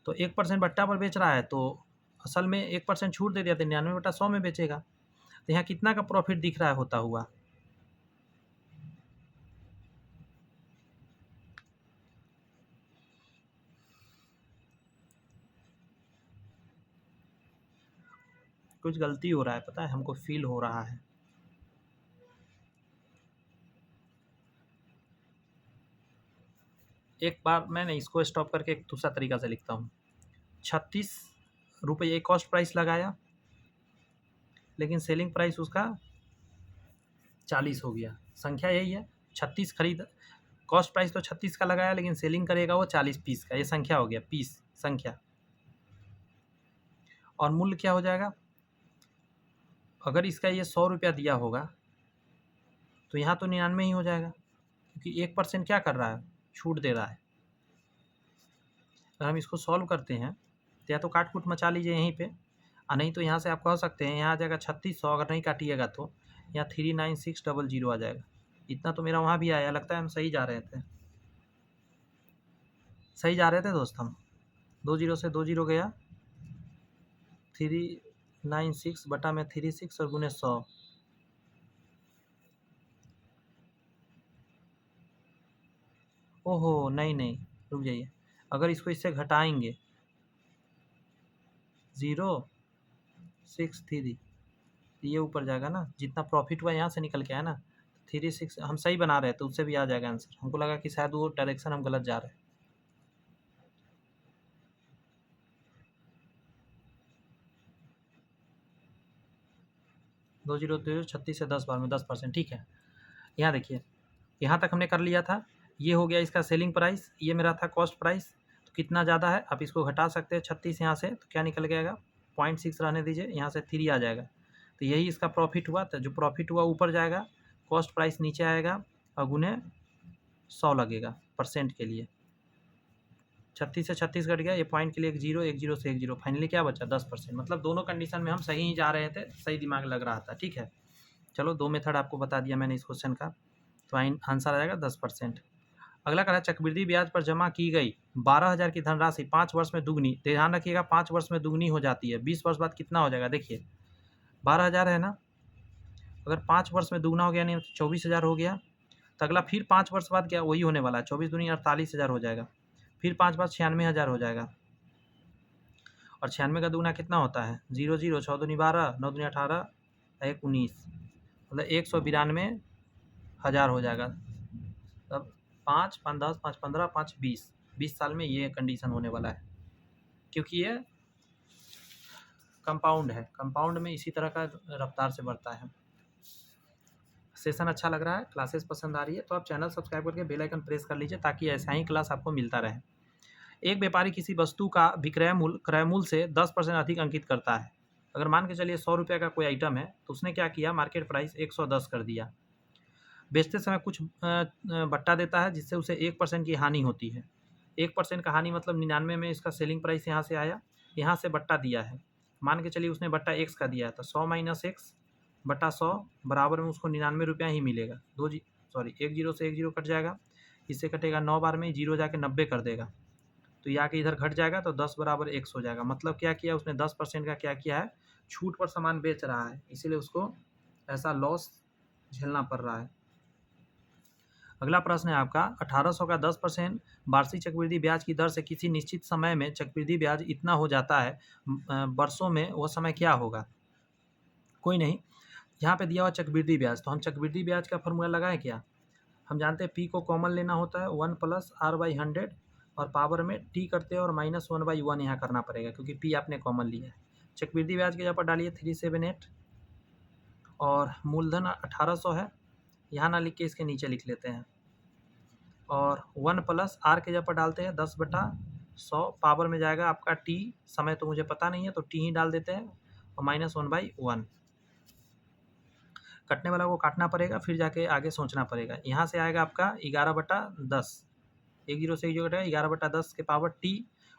तो 1% बट्टा पर बेच रहा है, तो असल में 1% छूट दे दिया तो 99/100 में बेचेगा। तो यहाँ कितना का प्रॉफिट दिख रहा है होता हुआ? कुछ गलती हो रहा है, पता है, हमको फील हो रहा है। एक बार मैंने इसको स्टॉप करके एक दूसरा तरीका से लिखता हूँ। 36 रुपये कॉस्ट प्राइस लगाया, लेकिन सेलिंग प्राइस उसका 40 हो गया। संख्या यही है, 36 खरीद, कॉस्ट प्राइस तो 36 का लगाया, लेकिन सेलिंग करेगा वो 40 पीस का। ये संख्या हो गया, पीस संख्या। और मूल्य क्या हो जाएगा? अगर इसका ये 100 रुपया दिया होगा तो यहाँ तो 99 ही हो जाएगा, क्योंकि 1% क्या कर रहा है, छूट दे रहा है। अगर हम इसको सॉल्व करते हैं तो या तो काट कूट मचा लीजिए यहीं पे, और नहीं तो यहाँ से आप कह सकते हैं, यहाँ आ जाएगा 3600। अगर नहीं काटिएगा तो यहाँ 39600 आ जाएगा। इतना तो मेरा वहाँ भी आया, लगता है हम सही जा रहे थे, सही जा रहे थे दोस्त हम। 2 जीरो से 2 जीरो गया, 396 बटा में 36 और गुने 100। ओहो नहीं, रुक जाइए, अगर इसको इससे घटाएंगे 063, ये ऊपर जाएगा ना, जितना प्रॉफिट हुआ यहाँ से निकल के आया ना, 36 हम सही बना रहे हैं तो उससे भी आ जाएगा आंसर। हमको लगा कि शायद वो डायरेक्शन हम गलत जा रहे हैं। 2 जीरो 36 से 10 बार में 10%, ठीक है। यहाँ देखिए, यहाँ तक हमने कर लिया था। ये हो गया इसका सेलिंग प्राइस, ये मेरा था कॉस्ट प्राइस। तो कितना ज़्यादा है आप इसको घटा सकते हैं 36 यहाँ से, तो क्या निकल के आएगा, 0.6 रहने दीजिए, यहाँ से 3 आ जाएगा। तो यही इसका प्रॉफिट हुआ। तो जो प्रॉफिट हुआ ऊपर जाएगा, कॉस्ट प्राइस नीचे आएगा और गुने 100 लगेगा परसेंट के लिए। 36 से 36 घट गया, ये पॉइंट के लिए 1 जीरो, 1 जीरो से 1 जीरो, फाइनली क्या बचा 10%। मतलब दोनों कंडीशन में हम सही ही जा रहे थे, सही दिमाग लग रहा था, ठीक है। चलो 2 मेथड आपको बता दिया मैंने इस क्वेश्चन का, तो आंसर आ जाएगा 10%। अगला कह रहा है, चक्रवृद्धि ब्याज पर जमा की गई 12,000 की धनराशि 5 वर्ष में दुगनी, ध्यान रखिएगा 5 वर्ष में दुगनी हो जाती है। 20 वर्ष बाद कितना हो जाएगा, देखिए 12,000 है ना, अगर 5 वर्ष में दुगना हो गया नहीं तो 24,000 हो गया। तो अगला फिर 5 वर्ष बाद क्या वही होने वाला है, 24 दूनी 48,000 हो जाएगा। फिर 5 बाद 96,000 हो जाएगा। और 96 का दुगना कितना होता है, 0 0 6 दूनी 12, 9 दूनी 18, 1 19, मतलब 192,000 हो जाएगा। तब 5 5 10 5 15 5 20, 20 साल में ये कंडीशन होने वाला है, क्योंकि ये कंपाउंड है। कंपाउंड में इसी तरह का रफ्तार से बढ़ता है। सेशन अच्छा लग रहा है, क्लासेस पसंद आ रही है, तो आप चैनल सब्सक्राइब करके बेल आइकन प्रेस कर लीजिए, ताकि ऐसा ही क्लास आपको मिलता रहे। एक व्यापारी किसी वस्तु का विक्रय मूल्य क्रय मूल्य से 10% अधिक अंकित करता है। अगर मान के चलिए 100 रुपये का कोई आइटम है, तो उसने क्या किया, मार्केट प्राइस 110 कर दिया। बेचते समय कुछ बट्टा देता है, जिससे उसे 1% की हानि होती है। 1% का हानि मतलब 99 में इसका सेलिंग प्राइस यहाँ से आया, यहाँ से बट्टा दिया है। मान के चलिए उसने बट्टा x का दिया है, तो 100 माइनस x बटा 100 बराबर में उसको 99 रुपया ही मिलेगा। 1 जीरो से 1 जीरो कट जाएगा, इससे कटेगा 9 बार में, जीरो जाके 90 कर देगा, तो ये आके इधर घट जाएगा, तो 10 बराबर 100 हो जाएगा। मतलब क्या किया उसने, 10% का क्या किया है, छूट पर सामान बेच रहा है, इसीलिए उसको ऐसा लॉस झेलना पड़ रहा है। अगला प्रश्न है आपका, 1800 का 10% वार्षिक चक्रवृद्धि ब्याज की दर से किसी निश्चित समय में चक्रवृद्धि ब्याज इतना हो जाता है, वर्षों में वह समय क्या होगा। कोई नहीं, यहाँ पे दिया हुआ चक्रवृद्धि ब्याज, तो हम चक्रवृद्धि ब्याज का फॉर्मूला लगाएं क्या। हम जानते हैं पी को कॉमन लेना होता है, 1 + r/100, और पावर में टी करते हैं और -1/1 यहाँ करना पड़ेगा, क्योंकि पी आपने कॉमन लिया है। चक्रवृद्धि ब्याज की जगह पर डालिए 378 और मूलधन 1800 है, यहाँ ना लिख के इसके नीचे लिख लेते हैं, और 1 प्लस आर के जगह पर डालते हैं 10/100, पावर में जाएगा आपका टी, समय तो मुझे पता नहीं है तो टी ही डाल देते हैं, और -1/1। कटने वाला को काटना पड़ेगा, फिर जाके आगे सोचना पड़ेगा। यहाँ से आएगा आपका 11/10, 1 0 से 1 0 घटेगा 11/10 के पावर टी,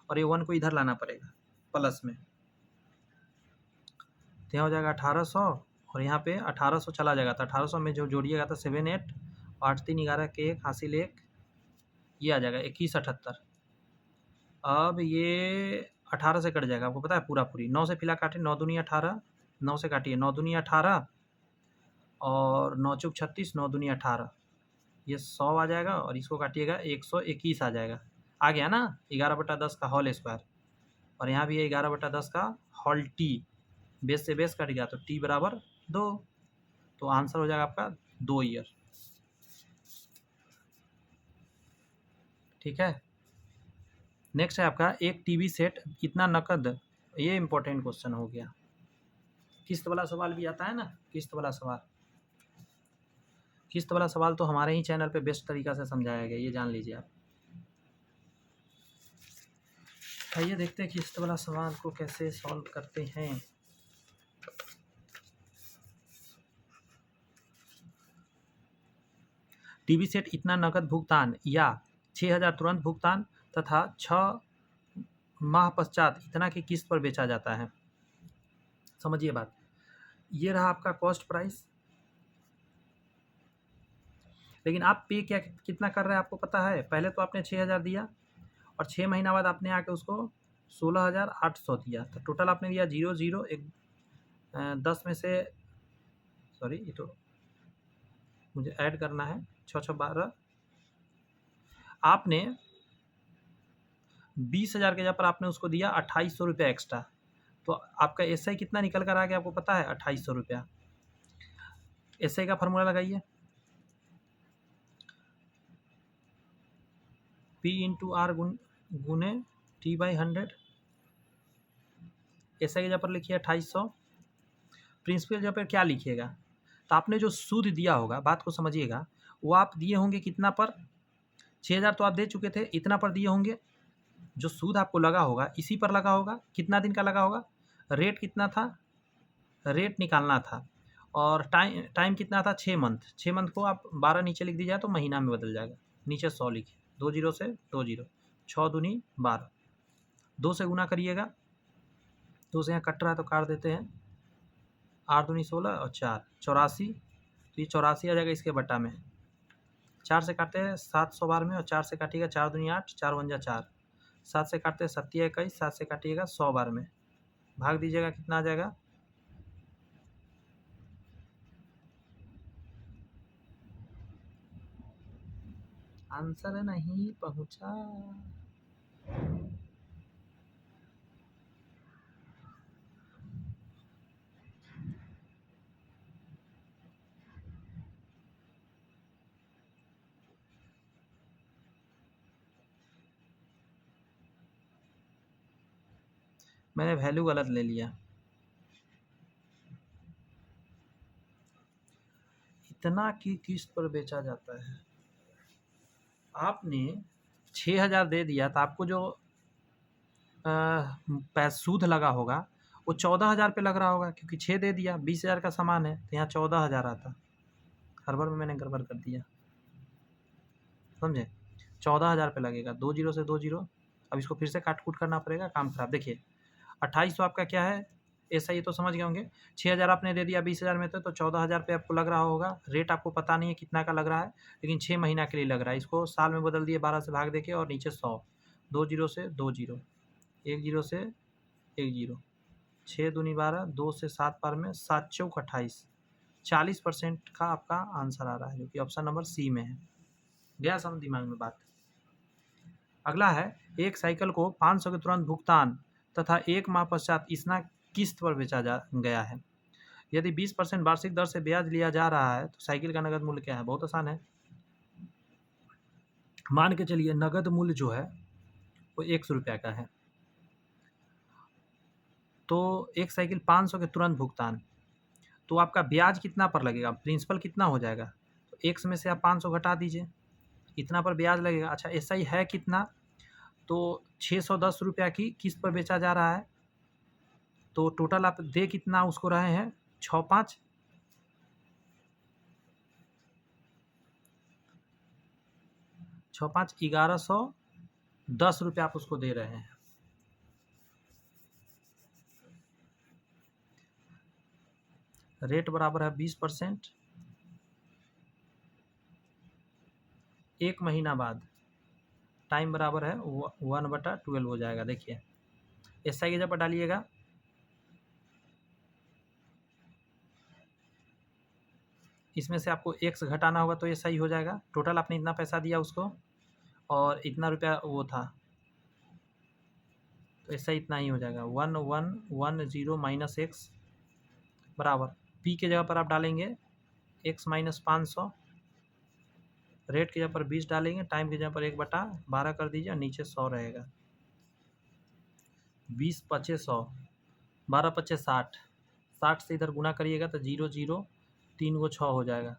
और ये 1 को इधर लाना पड़ेगा प्लस में, तो यहाँ हो जाएगा 1800, और यहाँ पे 1800 चला जाएगा, तो 1800 में जो जोड़िएगा तो 78, 8 3 11 के 1 हासिल 1, ये आ जाएगा 2178। अब ये 18 से कट जाएगा, आपको पता है पूरा पूरी 9 से फिलहाल काटे, 9 दूनी 18, 9 से काटिए 9 दूनी 18 और 9 चौक 36, 9 दूनी 18, ये 100 आ जाएगा, और इसको काटिएगा 121 आ जाएगा। आ गया ना 11/10 का होल स्क्वायर, और यहाँ भी है 11/10 का होल टी, बेस से बेस कट गया तो टी बराबर 2, तो आंसर हो जाएगा आपका 2 ईयर। ठीक है, नेक्स्ट है आपका एक टीवी सेट इतना नकद, ये इंपॉर्टेंट क्वेश्चन हो गया। किस्त वाला सवाल भी आता है ना, किस्त वाला सवाल, किस्त वाला सवाल तो हमारे ही चैनल पे बेस्ट तरीका से समझाया गया, ये जान लीजिए आप। आइए देखते हैं किस्त वाला सवाल को कैसे सॉल्व करते हैं। टीवी सेट इतना नकद भुगतान या 6000 तुरंत भुगतान तथा 6 माह पश्चात इतना की किस्त पर बेचा जाता है। समझिए बात, ये रहा आपका कॉस्ट प्राइस, लेकिन आप पे क्या कितना कर रहे हैं आपको पता है। पहले तो आपने 6000 दिया, और 6 महीना बाद आपने आके उसको 16800 दिया, तो टोटल आपने दिया 0 0 1 10 में से, सॉरी ये तो मुझे ऐड करना है, 6 6 12, आपने 20,000 के जगह पर आपने उसको दिया 2800 रुपया एक्स्ट्रा, तो आपका एसआई कितना निकल कर आ गया आपको पता है, 2800 रुपया। एसआई का फॉर्मूला लगाइए, P इंटू आर गुने T/100, एसआई की जगह पर लिखिए 2800, प्रिंसिपल जगह पर क्या लिखिएगा, तो आपने जो सूद दिया होगा, बात को समझिएगा, वो आप दिए होंगे कितना पर, 6000 तो आप दे चुके थे, इतना पर दिए होंगे, जो सूद आपको लगा होगा इसी पर लगा होगा, कितना दिन का लगा होगा, रेट कितना था, रेट निकालना था, और टाइम कितना था 6 मंथ, 6 मंथ को आप 12 नीचे लिख दीजिए तो महीना में बदल जाएगा, नीचे 100 लिखिए, 2 0 से 2 0, 6 दूनी 12, 2 से गुना करिएगा, 2 से यहाँ कट रहा है तो काट देते हैं, 8 दूनी 16 और 4 84, तो ये 84 आ जाएगा इसके बट्टा में, 4 से काटते हैं 700 बार में, और 4 से काटिएगा 4 दूनी 8, 4 1 4, 7 से काटते हैं 7 21, 7 से काटिएगा 100 बार में, भाग दीजिएगा कितना आ जाएगा, आंसर नहीं पहुंचा। मैंने वैल्यू गलत ले लिया, इतना की किस्त पर बेचा जाता है, आपने 6000 दे दिया तो आपको जो सूद लगा होगा वो 14000 पे लग रहा होगा, क्योंकि 6 दे दिया, 20000 का सामान है तो यहाँ 14000 आता, हर बार में मैंने गड़बड़ कर दिया, समझे, 14000 पे लगेगा, 2 0 से 2 0, अब इसको फिर से काट कूट करना पड़ेगा, काम खराब। देखिए 2800 आपका क्या है, ऐसा ये तो समझ गए होंगे, 6000 आपने दे दिया 20000 में थे, तो 14000 पे आपको लग रहा होगा, रेट आपको पता नहीं है कितना का लग रहा है, लेकिन 6 महीना के लिए लग रहा है, इसको साल में बदल दिए 12 से भाग देके, और नीचे 100, 2 0 से 2 0, 1 0 से 1 0, 6 दूनी 12, 2 से 7 बार में, 7 चौक 28, 40% का आपका आंसर आ रहा है, जो कि ऑप्शन नंबर सी में है। गया समझ दिमाग में बात। अगला है, एक साइकिल को 500 के तुरंत भुगतान तथा 1 माह पश्चात इतना किस्त पर बेचा गया है, यदि 20% वार्षिक दर से ब्याज लिया जा रहा है तो साइकिल का नगद मूल्य क्या है। बहुत आसान है, मान के चलिए नगद मूल्य जो है वो 100 रुपया का है, तो एक साइकिल 500 के तुरंत भुगतान, तो आपका ब्याज कितना पर लगेगा, प्रिंसिपल कितना हो जाएगा, तो एक्स में से आप 500 घटा दीजिए, इतना पर ब्याज लगेगा। अच्छा एसआई है कितना, तो 610 रुपया की किस्त पर बेचा जा रहा है, तो टोटल आप दे कितना उसको रहे हैं, 6 5 1110 रुपया आप उसको दे रहे हैं। रेट बराबर है 20%, 1 महीना बाद टाइम बराबर है 1/12 हो जाएगा। देखिए एसआई की जब डालिएगा, इसमें से आपको एक्स घटाना होगा तो एसआई हो जाएगा। टोटल आपने इतना पैसा दिया उसको और इतना रुपया वो था, तो एसआई इतना ही हो जाएगा, 1110 माइनस एक्स बराबर पी के जगह पर आप डालेंगे एक्स माइनस 500, रेट की जगह पर 20 डालेंगे, टाइम की जगह पर 1/12 कर दीजिए और नीचे 100 रहेगा। 20 पचे 100, 12 पचे 60, 60 से इधर गुना करिएगा तो 0 0 3 को 6 हो जाएगा,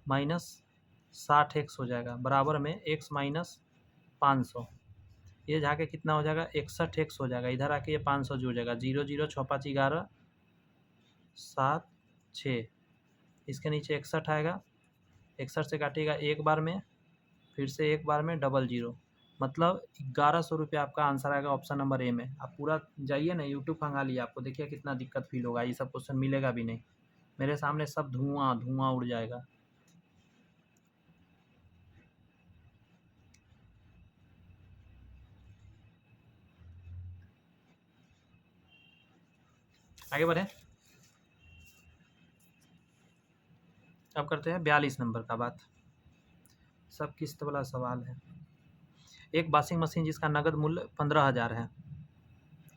माइनस 60 एक्स हो जाएगा, बराबर में एक्स माइनस 500, ये जाके कितना हो जाएगा 61 एक्स हो जाएगा। इधर आके ये 500 जुड़ जाएगा, 0 0 6 5 11 7 6, इसके नीचे 61 आएगा, 61 से काटिएगा एक बार में, फिर से एक बार में डबल जीरो, मतलब 1100 रुपया आपका आंसर आएगा ऑप्शन नंबर ए में। आप पूरा जाइए ना यूट्यूब खंगा लिया, आपको देखिए कितना दिक्कत फील होगा, ये सब क्वेश्चन मिलेगा भी नहीं, मेरे सामने सब धुआं धुआं उड़ जाएगा। आगे बढ़े, अब करते हैं 42 नंबर का बात। सब किस्त वाला सवाल है। एक वॉशिंग मशीन जिसका नगद मूल्य 15,000 है,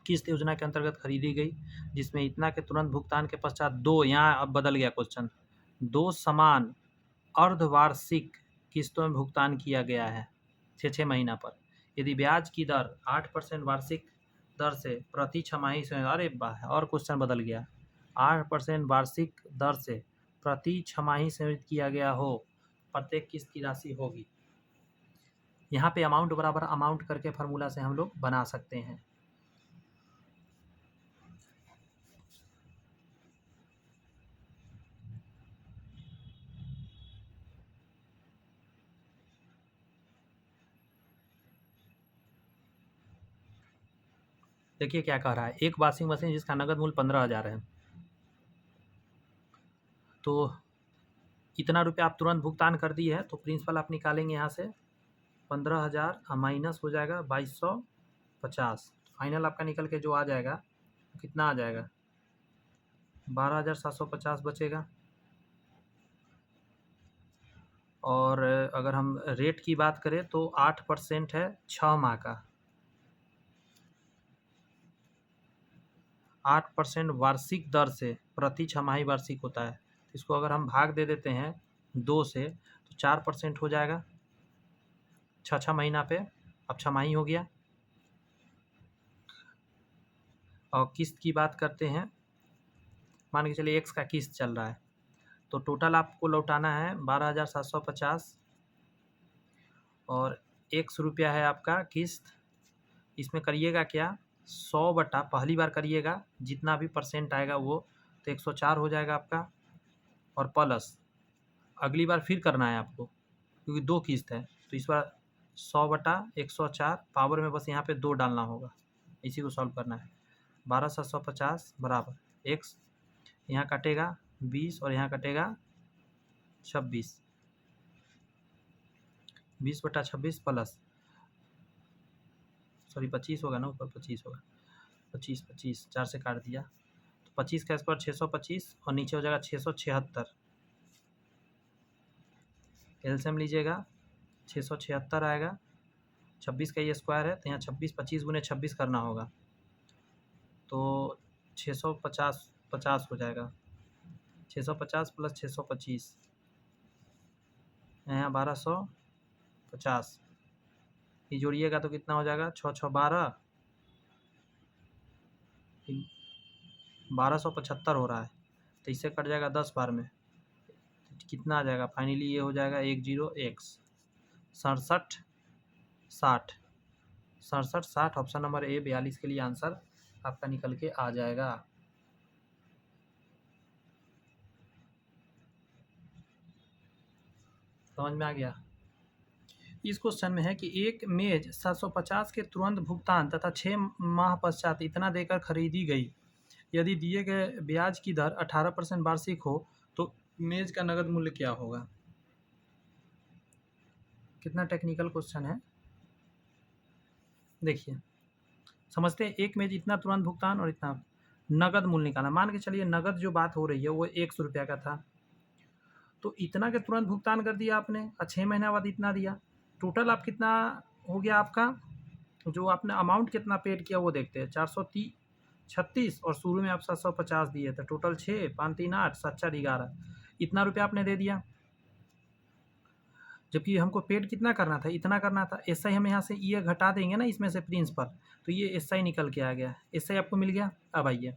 किस्त योजना के अंतर्गत खरीदी गई, जिसमें इतना के तुरंत भुगतान के पश्चात दो, यहाँ अब बदल गया क्वेश्चन, दो समान अर्धवार्षिक किस्तों में भुगतान किया गया है 6 महीना पर। यदि ब्याज की दर 8% वार्षिक दर से प्रति छमाही से, अरे वाह, और क्वेश्चन बदल गया, 8% वार्षिक दर से प्रति छमाही से किया गया हो, प्रत्येक किस्त की राशि होगी। यहाँ पे अमाउंट बराबर अमाउंट करके फार्मूला से हम लोग बना सकते हैं। देखिए क्या कह रहा है, एक वॉशिंग मशीन जिसका नगद मूल्य 15,000 है, तो इतना रुपया आप तुरंत भुगतान कर दिए है, तो प्रिंसिपल आप निकालेंगे यहाँ से 15,000 माइनस हो जाएगा 2250, फाइनल आपका निकल के जो आ जाएगा कितना आ जाएगा 12,750 बचेगा। और अगर हम रेट की बात करें तो 8% है 6 माह का, 8% वार्षिक दर से प्रति छमाही वार्षिक होता है, इसको अगर हम भाग दे देते हैं 2 से तो 4% हो जाएगा 6 महीना पे, अब छमाही हो गया। और किस्त की बात करते हैं, मान के चलिए एक्स का किस्त चल रहा है, तो टोटल आपको लौटाना है 12,750 और एक्स रुपया है आपका किस्त। इसमें करिएगा क्या, 100 बटा पहली बार करिएगा जितना भी परसेंट आएगा वो, तो 104 हो जाएगा आपका, और प्लस अगली बार फिर करना है आपको क्योंकि 2 किस्त है, तो इस बार 100 बटा 104 पावर में बस यहाँ पे 2 डालना होगा, इसी को सॉल्व करना है। 12,750 बराबर एक्स, यहाँ कटेगा 20 और यहाँ कटेगा 26, 20 बटा 26 प्लस, सॉरी 25 होगा ना, ऊपर 25 होगा, 25 4 से काट दिया, तो 25 का स्क्वायर 625 और नीचे हो जाएगा 676, एलसीएम लीजिएगा 676 आएगा, 26 का ये स्क्वायर है तो यहाँ 26 25 गुने 26 करना होगा, तो 650 50 हो जाएगा, 650 प्लस 625, यहाँ 1250, ये जोड़िएगा तो कितना हो जाएगा 6 6 12, 1275 हो रहा है, तो इससे कट जाएगा 10 बार में, कितना आ जाएगा फाइनली, ये हो जाएगा 10x 67 60 67 60। ऑप्शन नंबर ए 42 के लिए आंसर आपका निकल के आ जाएगा। समझ में आ गया। इस क्वेश्चन में है कि एक मेज 750 के तुरंत भुगतान तथा 6 माह पश्चात इतना देकर खरीदी गई, यदि दिए गए ब्याज की दर 18% वार्षिक हो तो मेज का नगद मूल्य क्या होगा। कितना टेक्निकल क्वेश्चन है, देखिए समझते हैं। एक मेज इतना तुरंत भुगतान और इतना नगद मूल्य निकालना। मान के चलिए नगद जो बात हो रही है वो 100 रुपया का था, तो इतना के तुरंत भुगतान कर दिया आपने और 6 महीना बाद इतना दिया, टोटल आप कितना हो गया आपका, जो आपने अमाउंट कितना पेड किया वो देखते हैं। 436 और शुरू में आप 750 दिए, तो टोटल 6 5 3 8 7 4 11, इतना रुपया आपने दे दिया। जबकि हमको पेड कितना करना था, इतना करना था। एस आई हम यहाँ से ये घटा देंगे ना इसमें से प्रिंसिपल, तो ये एस आई निकल के आ गया, एस आई आपको मिल गया। अब आइए,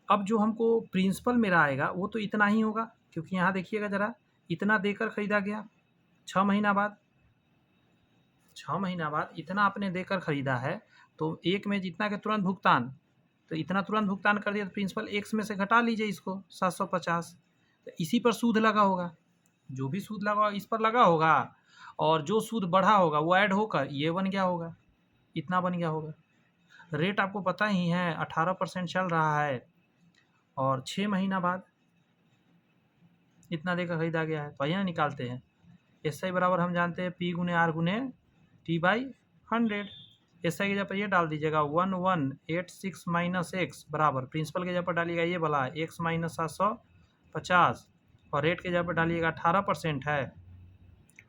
अब जो हमको प्रिंसिपल मेरा आएगा वो तो इतना ही होगा, क्योंकि यहाँ देखिएगा ज़रा, इतना देकर ख़रीदा गया 6 महीना बाद, 6 महीना बाद इतना आपने देकर ख़रीदा है, तो एक में जितना के तुरंत भुगतान, तो इतना तुरंत भुगतान कर दिया, तो प्रिंसिपल एक्स में से घटा लीजिए इसको 750, तो इसी पर सूद लगा होगा, जो भी सूद लगा इस पर लगा होगा, और जो सूद बढ़ा होगा वो ऐड होकर ये बन गया होगा, इतना बन गया होगा। रेट आपको पता ही है 18% चल रहा है, और 6 महीना बाद इतना देकर खरीदा गया है, तो आइए ना निकालते हैं। एस आई बराबर हम जानते हैं पी गुने आर गुने टी बाई 100। एस आई की जगह पर ये डाल दीजिएगा 1186 माइनस एक्स बराबर, प्रिंसिपल की जगह पर डालिएगा ये वाला एक्स माइनस 750, और रेट की जगह पर डालिएगा 18% है,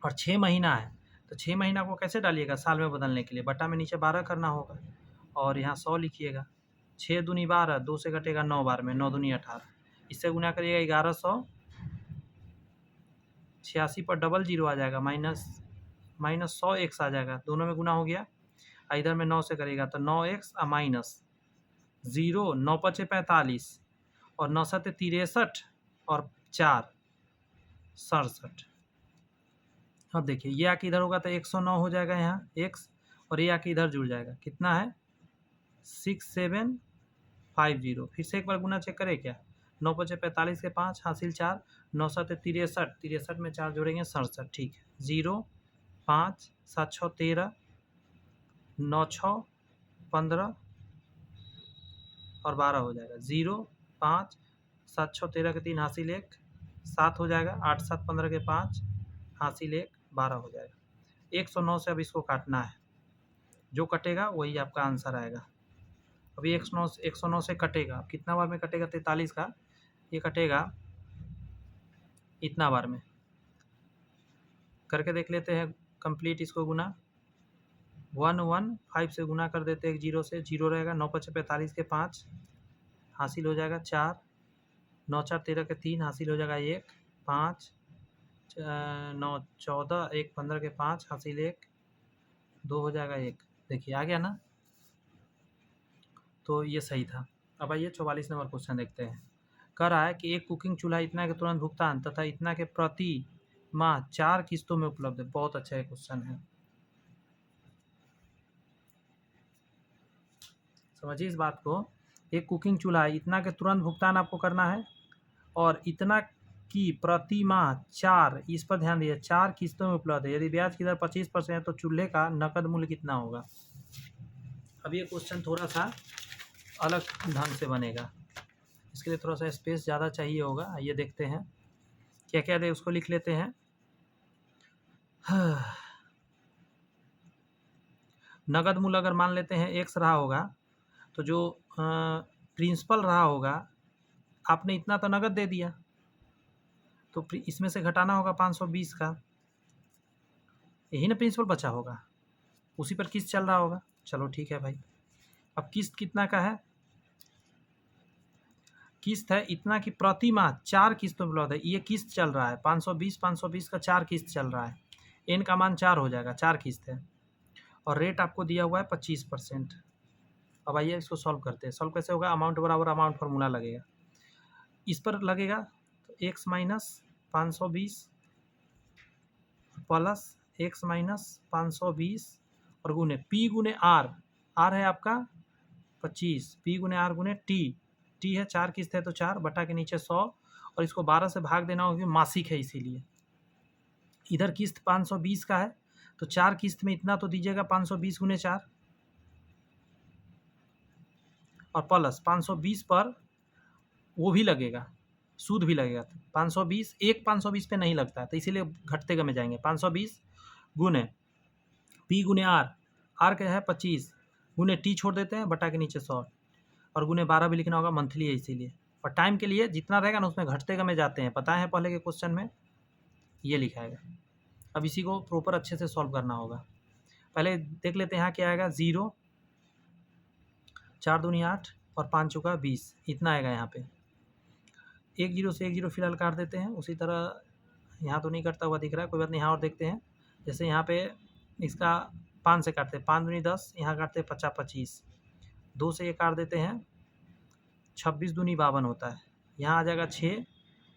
और 6 महीना है, तो 6 महीना को कैसे डालिएगा साल में बदलने के लिए, बटा में नीचे 12 करना होगा, और यहाँ 100 लिखिएगा। 6 दूनी 12, 2 से घटेगा 9 बार में, 9 दूनी 18, इससे गुना करिएगा 1186 पर डबल जीरो आ जाएगा, माइनस 100 एक्स आ जाएगा, दोनों में गुना हो गया, इधर में 9 से करेगा तो 9x माइनस 0, 9 पचे 45 और 9 सत्ते 63 और 4 67। अब देखिए ये आके इधर होगा तो 109 हो जाएगा यहाँ x, और ये आके इधर जुड़ जाएगा, कितना है 6750। फिर से एक बार गुना चेक करें क्या, 9 पचे 45 के 5 हासिल 4, 9 सत्ते 63, 63 में 4 जोड़ेंगे 67, ठीक है। 0 5 7 6 13, 9 6 15 और 12 हो जाएगा। 0 5 7 6 13 के 3 हासिल 1 7 हो जाएगा, 8 7 15 के 5 हासिल 1 12 हो जाएगा। 109 से अब इसको काटना है, जो कटेगा वही आपका आंसर आएगा। अभी 109 से कटेगा, कितना बार में कटेगा 43 का, ये कटेगा इतना बार में, करके देख लेते हैं कंप्लीट इसको गुना। 115 से गुना कर देते हैं, 0 से 0 रहेगा, 9 पचे 45 के 5 हासिल हो जाएगा 4, 9 4 13 के 3 हासिल हो जाएगा 1, 5 9 14 1 15 के 5 हासिल 1 2 हो जाएगा 1। देखिए आ गया ना, तो ये सही था। अब आइए 44 नंबर क्वेश्चन देखते हैं। कह रहा है कि एक कुकिंग चूल्हा इतना के तुरंत भुगतान तथा इतना के प्रति माह 4 किस्तों में उपलब्ध है। बहुत अच्छा है क्वेश्चन है, समझिए इस बात को। एक कुकिंग चूल्हा इतना के तुरंत भुगतान आपको करना है, और इतना की प्रति माह 4, इस पर ध्यान दीजिए, 4 किस्तों में उपलब्ध है। यदि ब्याज की दर 25% है तो चूल्हे का नकद मूल्य कितना होगा। अब ये क्वेश्चन थोड़ा सा अलग ढंग से बनेगा, इसके लिए थोड़ा सा स्पेस ज़्यादा चाहिए होगा। आइए देखते हैं क्या क्या दे, उसको लिख लेते हैं। नगद मूल्य अगर मान लेते हैं एक्स रहा होगा, तो जो प्रिंसिपल रहा होगा आपने इतना तो नगद दे दिया, तो इसमें से घटाना होगा 520 का, यही ना प्रिंसिपल बचा होगा, उसी पर किस्त चल रहा होगा। चलो ठीक है भाई, अब किस्त कितना का है, किस्त है इतना कि प्रति माह 4 किस्तों में उपलब्ध है। ये किस्त चल रहा है 520 का 4 किस्त चल रहा है, एन का मान 4 हो जाएगा, 4 किस्त है, और रेट आपको दिया हुआ है 25%। अब आइए इसको सॉल्व करते हैं। सॉल्व कैसे होगा, अमाउंट बराबर अमाउंट फार्मूला लगेगा, इस पर लगेगा तो x minus 520 plus x minus 520 और गुने p गुने r है आपका 25, p गुने r गुने t है 4 किस्त है तो 4 बटा के नीचे 100 और इसको 12 से भाग देना होगी, मासिक है इसीलिए। इधर किस्त 520 का है तो 4 किस्त में इतना तो दीजिएगा 520 गुने 4 और प्लस 520 पर वो भी लगेगा, सूद भी लगेगा। 520 520 पे नहीं लगता है तो इसीलिए घटते में जाएंगे। 520 गुने p गुने r क्या है 25 गुने t छोड़ देते हैं बटा के नीचे 100 और गुने 12 भी लिखना होगा, मंथली है इसीलिए। और टाइम के लिए जितना रहेगा ना उसमें घटते में जाते हैं, पता है पहले के क्वेश्चन में ये लिखा है। अब इसी को प्रॉपर अच्छे से सॉल्व करना होगा। पहले देख लेते हैं यहाँ क्या आएगा, 0 4 दूनी 8 और 5 चौका 20, इतना आएगा। यहाँ पे 1 0 से 1 0 फिलहाल काट देते हैं। उसी तरह यहाँ तो नहीं कटता हुआ दिख रहा है, कोई बात नहीं। यहाँ और देखते हैं, जैसे यहाँ पे इसका 5 से काटते हैं, 5 दूनी 10, यहाँ काटते हैं 50 25, 2 से ये काट देते हैं 26 दूनी 52 होता है। यहाँ आ जाएगा 6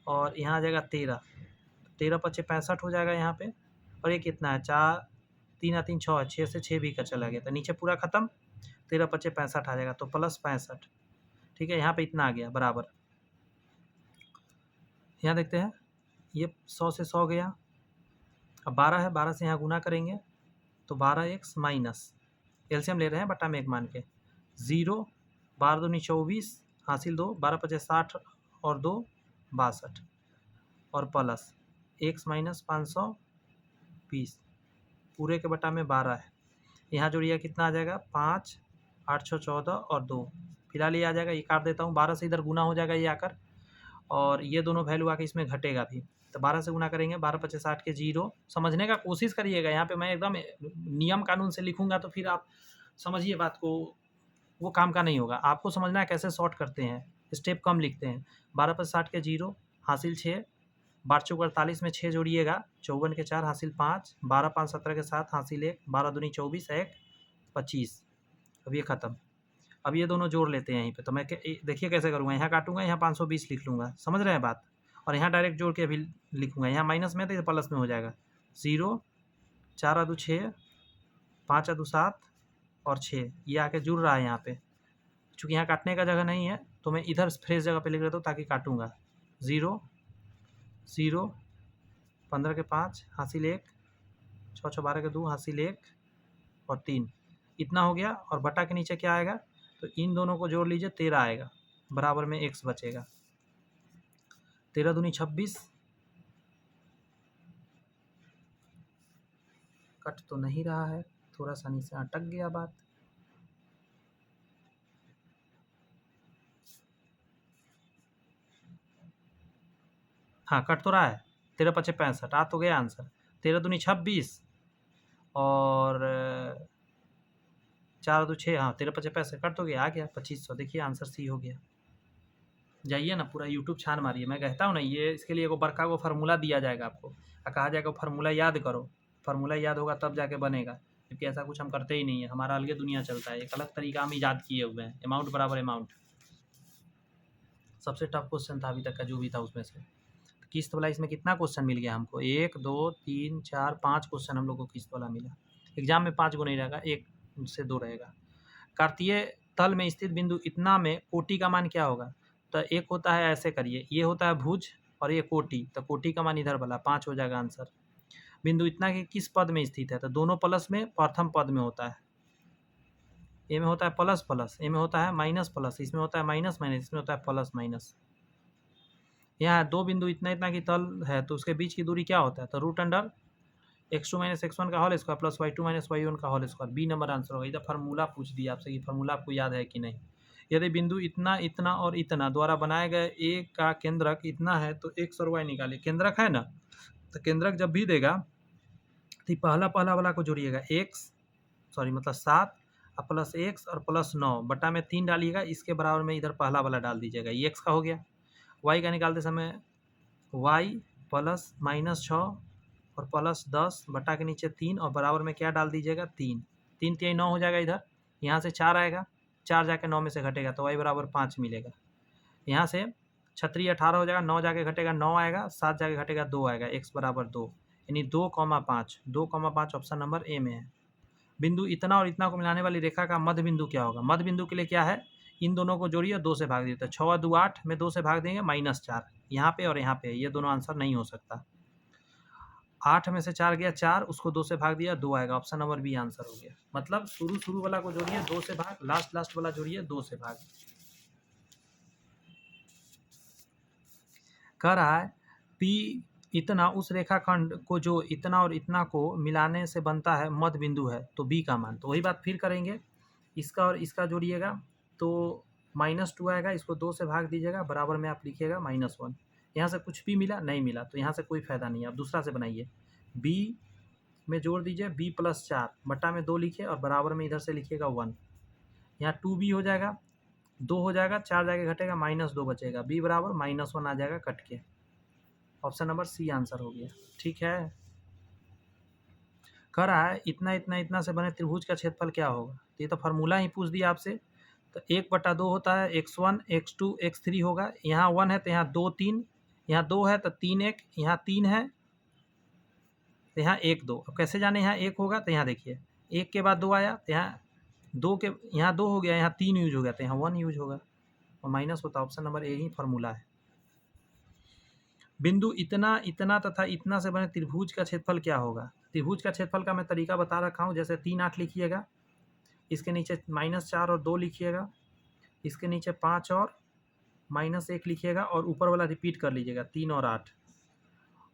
और यहाँ आ जाएगा 13, 13 पच्चे 65 हो जाएगा यहाँ पे। और ये कितना है, 4 3 3 6 है, 6 से 6 भी का चला गया तो नीचे पूरा खत्म, 13 पच्चे 65 आ जाएगा तो प्लस 65। ठीक है, यहाँ पे इतना आ गया बराबर। यहाँ देखते हैं ये 100 से 100 गया, अब 12 है, 12 से यहाँ गुना करेंगे तो 12x माइनस, एलसीएम ले रहे हैं बटा में 1 मान के, 0 12 दूनी 24 हासिल 2, 12 पच्चे 60 और 2 62 और प्लस x माइनस 520 पूरे के बटा में 12 है। यहाँ जोड़िए कितना आ जाएगा, 5 8 6 14 और 2, फिलहाल ये आ जाएगा, ये काट देता हूँ, 12 से इधर गुना हो जाएगा ये आकर और ये दोनों वैल्यू आके इसमें घटेगा भी तो 12 से गुना करेंगे, 12 पच्चे 60 के 0। समझने का कोशिश करिएगा, यहाँ पे मैं एकदम नियम कानून से लिखूंगा तो फिर आप समझिए बात को, वो काम का नहीं होगा। आपको समझना है कैसे शॉर्ट करते हैं, स्टेप कम लिखते हैं। 12 पच्चे 60 के 0 हासिल 6, 12 चौक 48 में 6 जोड़िएगा, 54 के 4 हासिल 5, 12 5 17 के 7 हासिल 1, 12 दूनी 24 1 25। अब ये खत्म। अब ये दोनों जोड़ लेते हैं यहीं पे, तो मैं देखिए कैसे करूँगा, यहाँ काटूंगा, यहाँ 520 लिख लूँगा, समझ रहे हैं बात, और यहाँ डायरेक्ट जोड़ के अभी लिखूँगा। यहाँ माइनस में तो ये प्लस में हो जाएगा, 0 4 2 6 5 2 7 और 6, ये आके जुड़ रहा है यहाँ पे। चूँकि यहाँ काटने का जगह नहीं है तो मैं इधर फ्रेश जगह पे लिख लेता हूँ ताकि काटूँगा। 0 0 15 के 5 हासिल 1, 6 6 12 के 2 हासिल 1 और 3, इतना हो गया। और बटा के नीचे क्या आएगा, तो इन दोनों को जोड़ लीजिए, 13 आएगा, बराबर में x बचेगा। 13 दूनी 26, कट तो नहीं रहा है, थोड़ा सा नीचे अटक गया बात। हाँ कट तो रहा है, 13 पच्चे 65 आ तो गया आंसर। 13 दूनी 26 और 4 2 6, हाँ 13 पच्चे 65 कट तो गया, आ गया 2500। देखिए आंसर सी हो गया। जाइए ना पूरा यूट्यूब छान मारिए, मैं कहता हूँ ना ये इसके लिए एगो बड़का को फार्मूला दिया जाएगा आपको, कहा जाएगा फार्मूला याद करो, फार्मूला याद होगा तब जाके बनेगा, क्योंकि ऐसा कुछ हम करते ही नहीं है, हमारा अलग दुनिया चलता है, एक अलग तरीका हम ईजाद किए हुए हैं। अमाउंट बराबर अमाउंट सबसे टफ क्वेश्चन था अभी तक का जो भी था उसमें से। किस्त वाला इसमें कितना क्वेश्चन मिल गया हमको, 1 2 3 4 5 क्वेश्चन हम लोग को किस्त वाला मिला। एग्जाम में 5 गो नहीं रहेगा, 1 से 2 रहेगा। कार्तीय तल में स्थित बिंदु इतना में कोटि का मान क्या होगा, तो एक होता है, ऐसे करिए, ये होता है भुज और ये कोटि, तो कोटि का मान इधर वाला 5 हो जाएगा आंसर। बिंदु इतना के किस पद में स्थित है, तो दोनों प्लस में प्रथम पद में होता है। ए में होता है प्लस प्लस, ए में होता है माइनस प्लस, इसमें होता है माइनस माइनस, इसमें होता है प्लस माइनस। यहाँ 2 बिंदु इतना इतना की तल है तो उसके बीच की दूरी क्या होता है, तो root under x2 minus x1 का whole square plus y2 minus y1 का whole square. B number answer होगा। इधर फार्मूला पूछ दिया आपसे कि फार्मूला आपको याद है कि नहीं। यदि बिंदु इतना इतना और इतना द्वारा बनाए गए ए का केंद्रक इतना है तो x और y निकालिए। केंद्रक है ना, तो केंद्रक जब भी देगा तो पहला पहला वाला को जोड़िएगा, मतलब 7 और प्लस x और प्लस 9 बटा में 3 डालिएगा, इसके बराबर में इधर पहला वाला डाल दीजिएगा, ये x का हो गया। y का निकालते समय y प्लस माइनस 6 और प्लस 10 बटा के नीचे 3 और बराबर में क्या डाल दीजिएगा, 3 3 3 9 हो जाएगा। इधर यहाँ से 4 आएगा, 4 जाके 9 में से घटेगा तो y बराबर 5 मिलेगा। यहाँ से क्षत्रिय 18 हो जाएगा, 9 जाके घटेगा 9 आएगा, 7 जाके घटेगा 2 आएगा, x बराबर 2 यानी 2,5 2,5 ऑप्शन नंबर ए में है। बिंदु इतना और इतना को मिलाने वाली रेखा का मध्य बिंदु क्या होगा? मध्य बिंदु के लिए क्या है, इन दोनों को जोड़िए, 2 से भाग दिए तो 6 2 8 में 2 से भाग देंगे -4, यहाँ पे और यहाँ पे, ये दोनों आंसर नहीं हो सकता। 8 में से 4 गया 4, उसको 2 से भाग दिया 2 आएगा, ऑप्शन नंबर बी आंसर हो गया। मतलब शुरू वाला को जोड़िए 2 से भाग, लास्ट वाला जोड़िए 2 से भाग। कह रहा है P इतना उस रेखाखंड को जो इतना और इतना को मिलाने से बनता है मध्य बिंदु है, तो B का मान। तो वही बात फिर करेंगे, इसका और इसका जोड़िएगा तो -2 आएगा, इसको 2 से भाग दीजिएगा, बराबर में आप लिखिएगा -1। यहाँ से कुछ भी मिला नहीं मिला तो यहाँ से कोई फायदा नहीं है। अब दूसरा से बनाइए, B में जोड़ दीजिए B + 4 बट्टा में 2 लिखिए और बराबर में इधर से लिखिएगा 1। यहाँ 2B हो जाएगा, 2 हो जाएगा, 4 जाके घटेगा -2 बचेगा, B बराबर -1 आ जाएगा कट के। ऑप्शन नंबर सी आंसर हो गया। ठीक है। कह रहा है इतना इतना इतना से बने त्रिभुज का क्षेत्रफल क्या होगा? ये तो फार्मूला ही पूछ दिया आपसे। तो 1/2 होता है, x1 x2 x3 होगा। यहाँ 1 है तो यहाँ 2 3, यहाँ 2 है तो 3 1, यहाँ 3 है तो यहाँ 1 2। अब कैसे जाने यहाँ 1 होगा? तो यहाँ देखिए 1 के बाद 2 आया तो यहाँ 2 हो गया, यहाँ 3 यूज हो गया तो यहाँ 1 यूज होगा और माइनस होता है। ऑप्शन नंबर ए ही फार्मूला है। बिंदु इतना इतना तथा इतना से बने त्रिभुज का क्षेत्रफल क्या होगा? त्रिभुज का क्षेत्रफल का मैं तरीका बता रखा हूँ। जैसे 3 8 लिखिएगा, इसके नीचे -4 और 2 लिखिएगा, इसके नीचे 5 और -1 लिखिएगा और ऊपर वाला रिपीट कर लीजिएगा 3 और 8।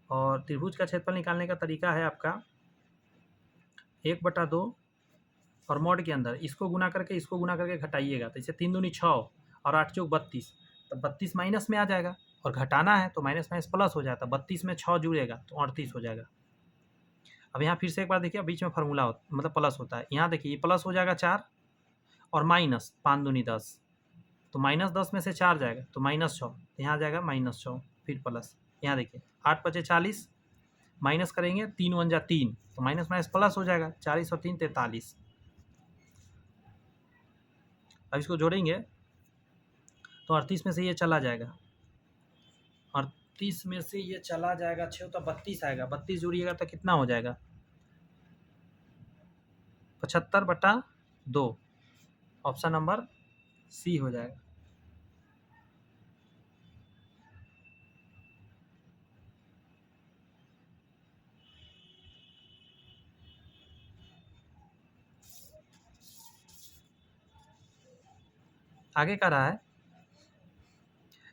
और त्रिभुज का क्षेत्रफल निकालने का तरीका है आपका 1/2 और मॉड के अंदर इसको गुना करके घटाइएगा। तो इसे 3 दूनी 6 और 8 चौक 32, तो 32 माइनस में आ जाएगा और घटाना है तो माइनस प्लस हो जाता है। 32 में 6 जुड़ेगा तो 38 हो जाएगा। अब यहाँ फिर से एक बार देखिए, बीच में फार्मूला मतलब प्लस होता है। यहाँ देखिए ये प्लस हो जाएगा 4 और माइनस 5 दूनी 10, तो -10 में से 4 जाएगा तो -6, तो यहाँ जाएगा -6 फिर प्लस। यहाँ देखिए 8 × 5 = 40, माइनस करेंगे 3 × 1 = 3, तो माइनस प्लस हो जाएगा 40 और 3 = 43। अब इसको जोड़ेंगे तो 38 में से ये चला जाएगा, 38 में से ये चला जाएगा 6 तो 32 आएगा। 32 जोड़िएगा तो कितना हो जाएगा? 75/2। ऑप्शन नंबर सी हो जाएगा। आगे का रहा है,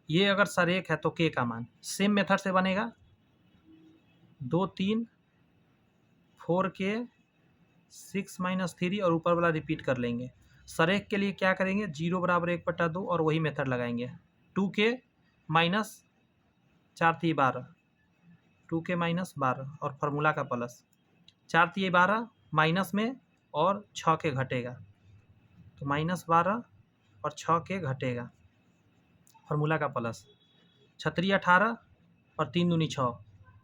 ये अगर सरेख है तो के का मान सेम मेथड से बनेगा। 2 3 4k 6 - 3 और ऊपर वाला रिपीट कर लेंगे। सरेख के लिए क्या करेंगे? 0 बराबर 1/2 और वही मेथड लगाएंगे। 2k माइनस 4 × 12, 2k - 12 और फार्मूला का प्लस 4 × 12 माइनस में और 6 के घटेगा तो -12 और 6 के घटेगा, फार्मूला का प्लस। क्षत्रिय 18 और 3 दूनी 6,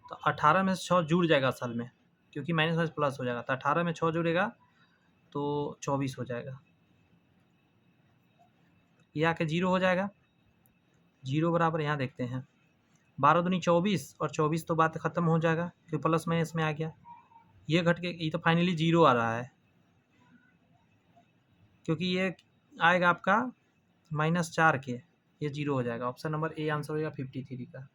तो 18 में से 6 जुड़ जाएगा असल में, क्योंकि माइनस प्लस हो जाएगा। तो 18 में 6 जुड़ेगा तो 24 हो जाएगा। ये आके 0 हो जाएगा। 0 बराबर यहाँ देखते हैं 12 दूनी 24 और 24 तो बात खत्म हो जाएगा क्योंकि प्लस माइनस में आ गया। ये घट के ये तो फाइनली 0 आ रहा है, क्योंकि ये आएगा आपका -4 के, ये 0 हो जाएगा। ऑप्शन नंबर ए आंसर हो जाएगा 53 का।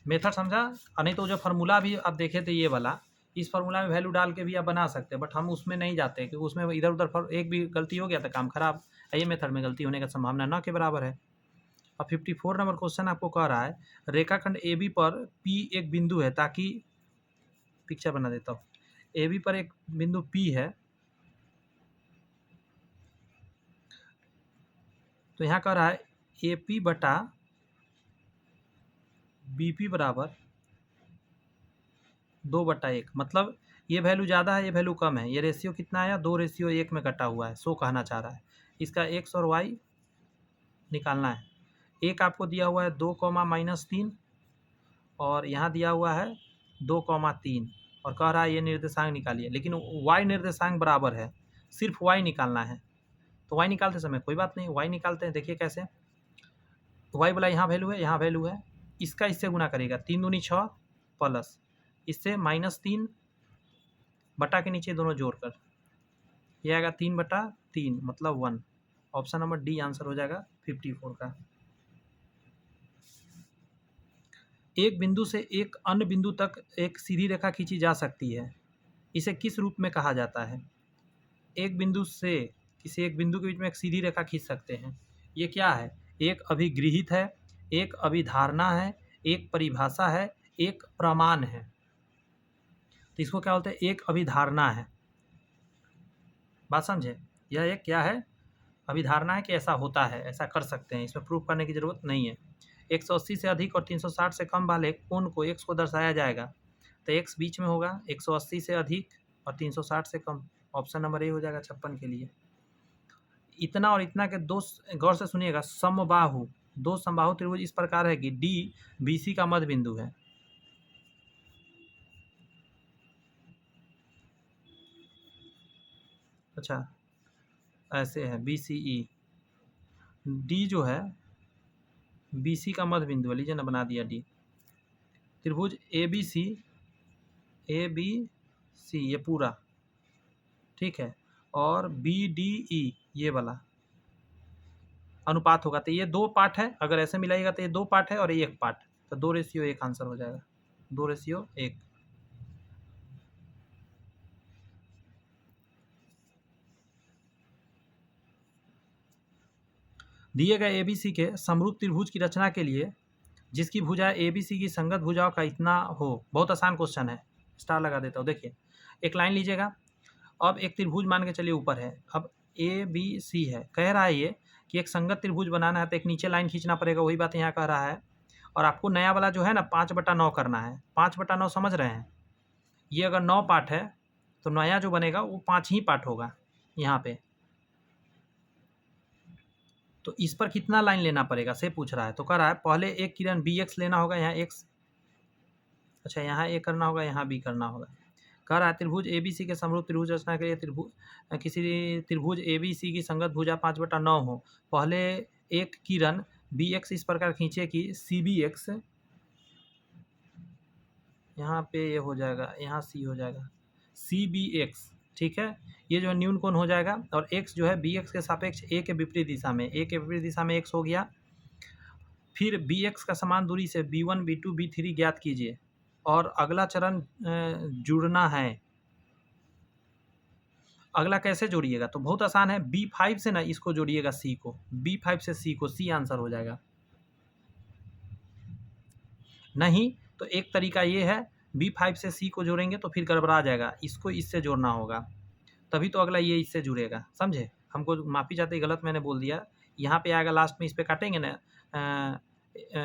मेथड समझा? और नहीं तो जो फार्मूला भी आप देखे थे ये वाला, इस फार्मूला में वैल्यू डाल के भी आप बना सकते हैं, बट हम उसमें नहीं जाते क्योंकि उसमें इधर उधर एक भी गलती हो गया तो काम खराब। ये मेथड में गलती होने का संभावना न के बराबर है। अब 54 नंबर क्वेश्चन आपको कह रहा है रेखाखंड ए बी पर P एक बिंदु है, ताकि पिक्चर बना देता हूँ। ए बी पर एक बिंदु P है, तो यहाँ कह रहा है AP बटा BP बराबर 2/1। मतलब ये वैल्यू ज़्यादा है, ये वैल्यू कम है। ये रेशियो कितना आया? 2:1 में कटा हुआ है, सो कहना चाह रहा है। इसका x और y निकालना है। एक आपको दिया हुआ है 2, -3 और यहाँ दिया हुआ है 2, 3 और कह रहा है ये निर्देशांक निकालिए, लेकिन y निर्देशांक बराबर है सिर्फ y निकालना है। तो y निकालते समय कोई बात नहीं, y निकालते हैं, देखिए कैसे। y वाला यहाँ वैल्यू है, यहाँ वैल्यू है, इसका इससे गुना करेगा, 3 दूनी 6 प्लस इससे -3 बटा के नीचे दोनों जोड़कर ये आएगा 3/3 मतलब 1। ऑप्शन नंबर डी आंसर हो जाएगा 54 का। एक बिंदु से एक अन्य बिंदु तक एक सीधी रेखा खींची जा सकती है, इसे किस रूप में कहा जाता है? एक बिंदु से किसी एक बिंदु के बीच में एक सीधी रेखा खींच सकते हैं, ये क्या है? एक अभिगृहित है, एक अभिधारणा है, एक परिभाषा है, एक प्रमाण है। तो इसको क्या बोलते हैं? एक अभिधारणा है। बात समझे? यह एक क्या है? अभिधारणा है कि ऐसा होता है, ऐसा कर सकते हैं, इसमें प्रूफ करने की जरूरत नहीं है। 180 से अधिक और 360 से कम वाले कोण को x को दर्शाया जाएगा, तो x बीच में होगा, 180 से अधिक और 360 से कम। ऑप्शन नंबर ए हो जाएगा 56 के लिए। इतना और इतना के दो, गौर से सुनिएगा, समबाहु, दो समबाहु त्रिभुज इस प्रकार है कि डी BC का मध्य बिंदु है। अच्छा, ऐसे है BCE, डी जो है BC का मध्य बिंदु है, लीजिए ना बना दिया डी। त्रिभुज ABC ये पूरा ठीक है, और BDE ये वाला अनुपात होगा। तो ये 2 पार्ट है, अगर ऐसे मिलाइएगा तो ये 2 पार्ट है और ये 1 पार्ट, तो 2:1 आंसर हो जाएगा, 2:1। दिए गए ABC के समरूप त्रिभुज की रचना के लिए जिसकी भुजा ABC की संगत भुजाओं का इतना हो। बहुत आसान क्वेश्चन है, स्टार लगा देता हूँ। देखिए एक लाइन लीजिएगा, अब एक त्रिभुज मान के चलिए ऊपर है, अब ABC है, कह रहा है ये कि एक संगत त्रिभुज बनाना है तो एक नीचे लाइन खींचना पड़ेगा, वही बात यहाँ कह रहा है। और आपको नया वाला जो है ना 5/9 करना है, 5/9 समझ रहे हैं? ये अगर 9 पार्ट है तो नया जो बनेगा वो 5 ही पार्ट होगा यहाँ पे। तो इस पर कितना लाइन लेना पड़ेगा से पूछ रहा है। तो कह रहा है पहले एक किरण BX लेना होगा, यहाँ x, अच्छा यहाँ A करना होगा, यहाँ B करना होगा। कह रहा है त्रिभुज ABC के समरूप त्रिभुज रचना के लिए किसी त्रिभुज ABC की संगत भुजा 5/9 हो, पहले एक किरण BX इस प्रकार खींचे कि CBX, यहाँ पे ये हो जाएगा, यहाँ C हो जाएगा, CBX, ठीक है। ये जो है न्यून कोण हो जाएगा, और x जो है BX के सापेक्ष A के विपरीत दिशा में, A के विपरीत दिशा में x हो गया। फिर BX का समान दूरी से B1 B2 B3 ज्ञात कीजिए, और अगला चरण जुड़ना है। अगला कैसे जोड़िएगा? तो बहुत आसान है, B5 से ना इसको जोड़िएगा C को, B5 से C को, C आंसर हो जाएगा। नहीं तो एक तरीका ये है, B5 से C को जोड़ेंगे तो फिर गड़बड़ा जाएगा, इसको इससे जोड़ना होगा, तभी तो अगला ये इससे जुड़ेगा, समझे? हमको माफी चाहते ही गलत मैंने बोल दिया, यहाँ पे आएगा लास्ट में, इस पे काटेंगे ना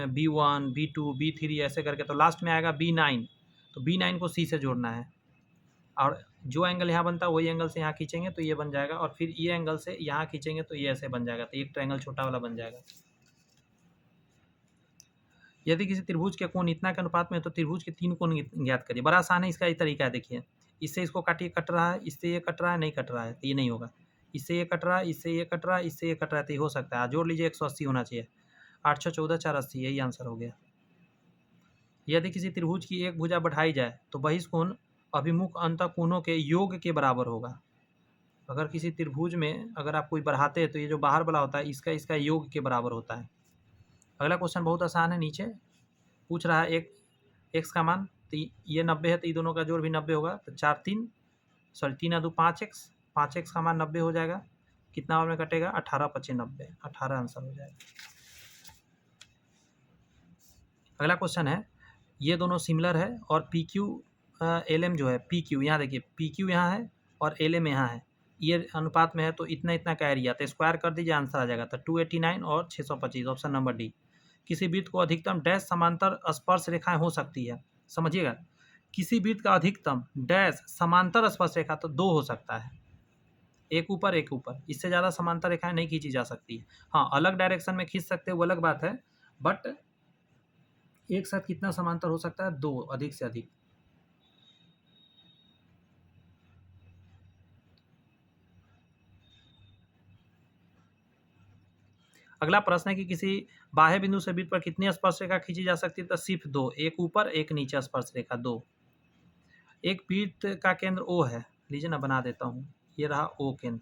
B1 B2 B3 ऐसे करके, तो लास्ट में आएगा B9, तो B9 को C से जोड़ना है, और जो एंगल यहाँ बनता है वही एंगल से यहाँ खींचेंगे तो ये बन जाएगा, और फिर ये एंगल से यहाँ खींचेंगे तो ये ऐसे बन जाएगा, तो एक ट्रायंगल छोटा वाला बन जाएगा। यदि किसी त्रिभुज के कोण इतना के अनुपात में तो त्रिभुज के 3 कोण ज्ञात करिए। बड़ा आसान है, इसका ये तरीका है, देखिए इससे इसको काटिए, कट रहा है, इससे ये कट रहा है, नहीं कट रहा है तो ये नहीं होगा, इससे ये कट रहा है, इससे ये कट रहा है, इससे ये कट रहा है, तो ये हो सकता है। जोड़ लीजिए, 180 होना चाहिए, 8 6 14 4 80, यही आंसर हो गया। यदि किसी त्रिभुज की एक भुजा बढ़ाई जाए तो बहिष्कोण अभिमुख अंतःकोणों के योग के बराबर होगा। अगर किसी त्रिभुज में अगर आप कोई बढ़ाते हैं तो ये जो बाहर वाला होता है इसका इसका योग के बराबर होता है। अगला क्वेश्चन बहुत आसान है, नीचे पूछ रहा है एक x का मान, तो ये 90 है तो ये दोनों का जोड़ भी 90 होगा, तो 3 2 5x, 5x का मान 90 हो जाएगा, कितना बार में कटेगा? 18 25 90, 18 आंसर हो जाएगा। अगला क्वेश्चन है, ये दोनों सिमिलर है और PQ LM जो है, PQ यहाँ देखिए, PQ यहाँ है और LM यहाँ है, ये अनुपात में है, तो इतना इतना का एरिया, तो स्क्वायर कर दीजिए, आंसर आ जाएगा। तो 289 और 625, ऑप्शन नंबर डी। किसी वृत्त को अधिकतम डैश समांतर स्पर्श रेखाएं हो सकती है, समझिएगा, किसी वृत्त का अधिकतम डैश समांतर स्पर्श रेखा तो 2 हो सकता है, एक ऊपर एक ऊपर, इससे ज़्यादा समांतर रेखाएं नहीं खींची जा सकती है। हाँ, अलग डायरेक्शन में खींच सकते हैं, वो अलग बात है, बट एक साथ कितना समांतर हो सकता है? 2, अधिक से अधिक। अगला प्रश्न है कि किसी बाह्य बिंदु से वृत्त पर कितनी स्पर्श रेखा खींची जा सकती है? तो सिर्फ 2, एक ऊपर एक नीचे स्पर्श रेखा 2। एक वृत्त का केंद्र O है, लीजिए ना बना देता हूँ, ये रहा O केंद्र।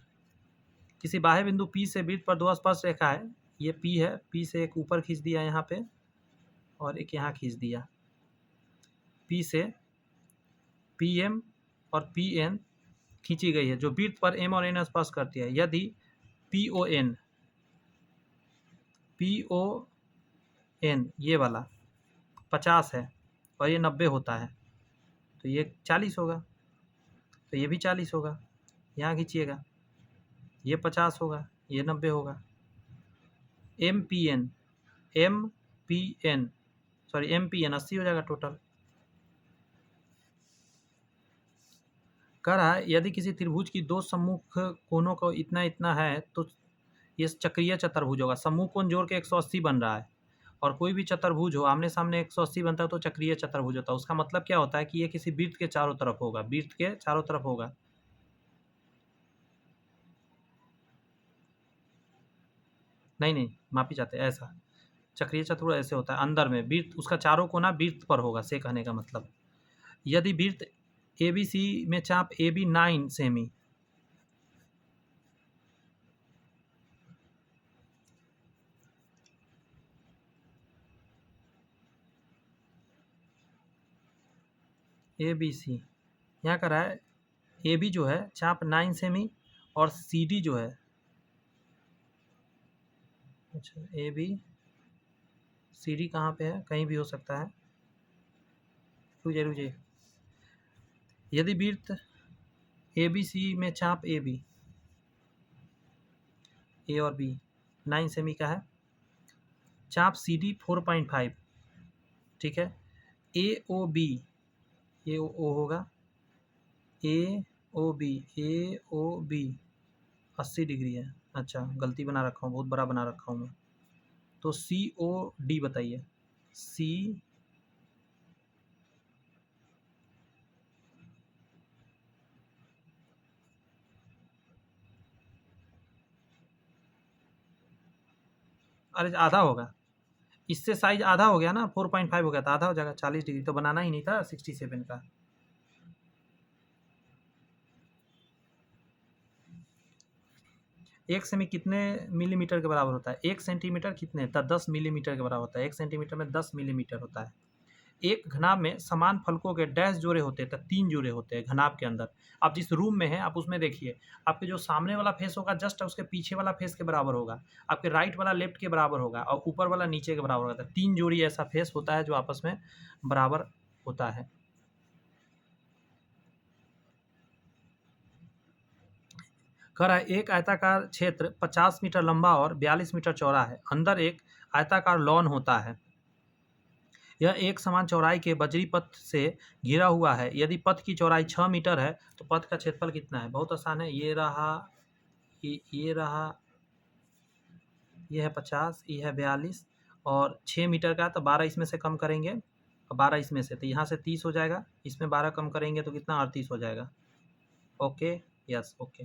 किसी बाह्य बिंदु P से वृत्त पर 2 स्पर्श रेखा है, ये P है, P से एक ऊपर खींच दिया यहाँ पे और एक यहाँ खींच दिया। P से PM और PN खींची गई है, जो वृत्त पर M और N स्पर्श करती है। यदि PON ये वाला 50 है और ये 90 होता है, तो ये 40 होगा, तो ये भी 40 होगा। यहाँ खींचिएगा, ये 50 होगा, ये 90 होगा। MPN 80 हो जाएगा टोटल। कह रहा है यदि किसी त्रिभुज की 2 सम्मुख कोणों को इतना है तो ये चक्रीय चतुर्भुज होगा। सम्मुख कोण जोड़ के 180 बन रहा है, और कोई भी चतुर्भुज हो आमने सामने 180 बनता है तो चक्रीय चतुर्भुज होता है। उसका मतलब क्या होता है कि ये किसी वृत्त के चारों तरफ होगा, वृत्त के चारों तरफ होगा। नहीं मापी जाते ऐसा, चक्रीय चतुर्भुज ऐसे होता है, अंदर में वृत्त, उसका चारों कोना वृत्त पर होगा, से कहने का मतलब। यदि वृत्त ABC में चाप AB 9 सेमी, ABC यहाँ का रहा है, AB जो है चाप 9 सेमी और CD जो है, अच्छा AB CD कहाँ पे है, कहीं भी हो सकता है, रुझे। यदि वृत्त ABC में चाप AB A और B 9 सेमी का है, चाप CD 4.5, ठीक है। AOB ये O होगा, AOB 80 डिग्री है। अच्छा गलती बना रखा हूँ, बहुत बड़ा बना रखा हूँ मैं। तो COD बताइए, C अरे आधा होगा, इससे साइज आधा हो गया ना, 4.5 हो गया था, आधा हो जाएगा। 40 डिग्री तो बनाना ही नहीं था 67 का। एक सेमी कितने मिलीमीटर के बराबर होता है? 1 सेंटीमीटर कितने? 10 मिलीमीटर के बराबर होता है। 1 सेंटीमीटर में 10 मिलीमीटर होता है। एक घनाभ में समान फलकों के डैश जोड़े होते हैं, तो 3 जोड़े होते हैं घनाभ के अंदर। आप जिस रूम में हैं आप उसमें देखिए, आपके जो सामने वाला फेस होगा जस्ट उसके पीछे वाला फेस के बराबर होगा, आपके राइट वाला लेफ्ट के बराबर होगा और ऊपर वाला नीचे के बराबर होगा। 3 जोड़ी ऐसा फेस होता है जो आपस में बराबर होता है। कह रहा है एक आयताकार क्षेत्र 50 मीटर लंबा और 42 मीटर चौड़ा है, अंदर एक आयताकार लॉन होता है। यह एक समान चौड़ाई के बजरी पथ से घिरा हुआ है। यदि पथ की चौड़ाई 6 मीटर है तो पथ का क्षेत्रफल कितना है? बहुत आसान है, ये रहा, ये रहा, ये है 50, ये है 42 और 6 मीटर का, तो 12 इसमें से कम करेंगे, 12 इसमें से, तो यहाँ से 30 हो जाएगा, इसमें 12 कम करेंगे तो कितना? 38 हो जाएगा। Okay, yes okay.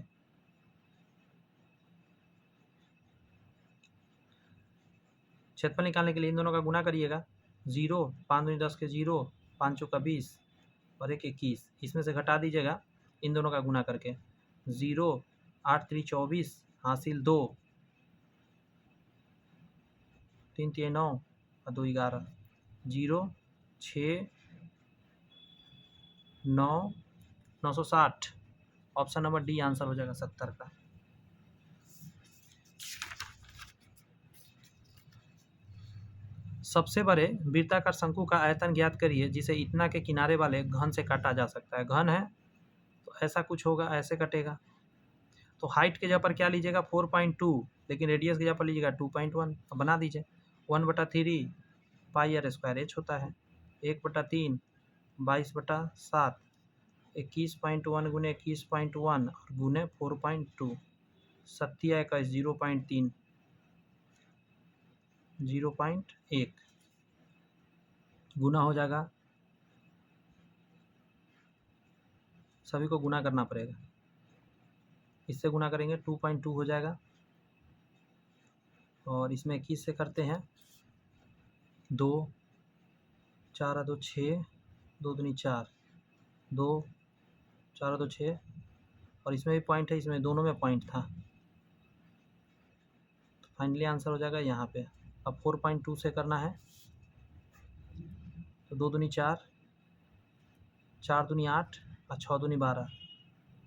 क्षेत्रफल निकालने के लिए इन दोनों का गुणा करिएगा। 0, 5 दूनी 10 के 0, 5 चौका 20 और 1 21, इसमें से घटा दीजिएगा इन दोनों का गुणा करके। 0, 8 3 24 हासिल 2, 3 3 9 और 2 11, 0 6 9 960। ऑप्शन नंबर डी आंसर हो जाएगा 70 का। सबसे बड़े वृत्ताकार शंकु का आयतन ज्ञात करिए जिसे इतना के किनारे वाले घन से काटा जा सकता है। घन है तो ऐसा कुछ होगा, ऐसे कटेगा। तो हाइट के जगह पर क्या लीजिएगा? 4.2, लेकिन रेडियस की जगह पर लीजिएगा 2.1। अब बना दीजिए। 1/3 पाई आर स्क्वायर एच होता है। 1/3 22/7 21.1 गुने 21.1 और गुने 4.2, 7 0.3 0.1 गुना हो जाएगा। सभी को गुना करना पड़ेगा, इससे गुना करेंगे 2.2 हो जाएगा और इसमें 21 से करते हैं 2 4 2 6 2 दूनी 4 2 4 2 6 और इसमें भी पॉइंट है, इसमें दोनों में पॉइंट था। तो फाइनली आंसर हो जाएगा यहाँ पे। अब 4.2 से करना है तो 2 दूनी 4 4 दूनी 8 और 6 दूनी 12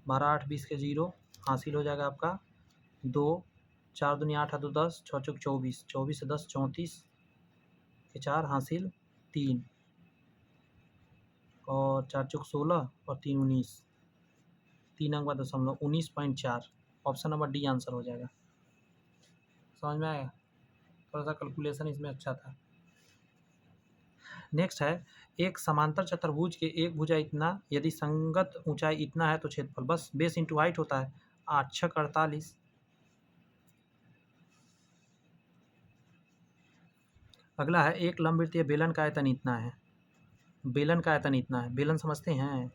12 8 20 के 0 हासिल हो जाएगा आपका 2 4 दूनी 8 2 10 6 चौक 24 24 से 10 34 के 4 हासिल 3 और 4 चौक 16 और 3 19 3 अंक बाद 19.4। ऑप्शन नंबर डी आंसर हो जाएगा। समझ में आएगा? थोड़ा सा कैलकुलेशन इसमें अच्छा था। नेक्स्ट है एक समांतर चतुर्भुज के एक भुजा इतना यदि संगत ऊंचाई इतना है तो क्षेत्रफल बस बेस इंटू हाइट होता है 8 6 48। अगला है एक लंबवृत्तीय बेलन का आयतन इतना है। बेलन का आयतन इतना है, बेलन समझते हैं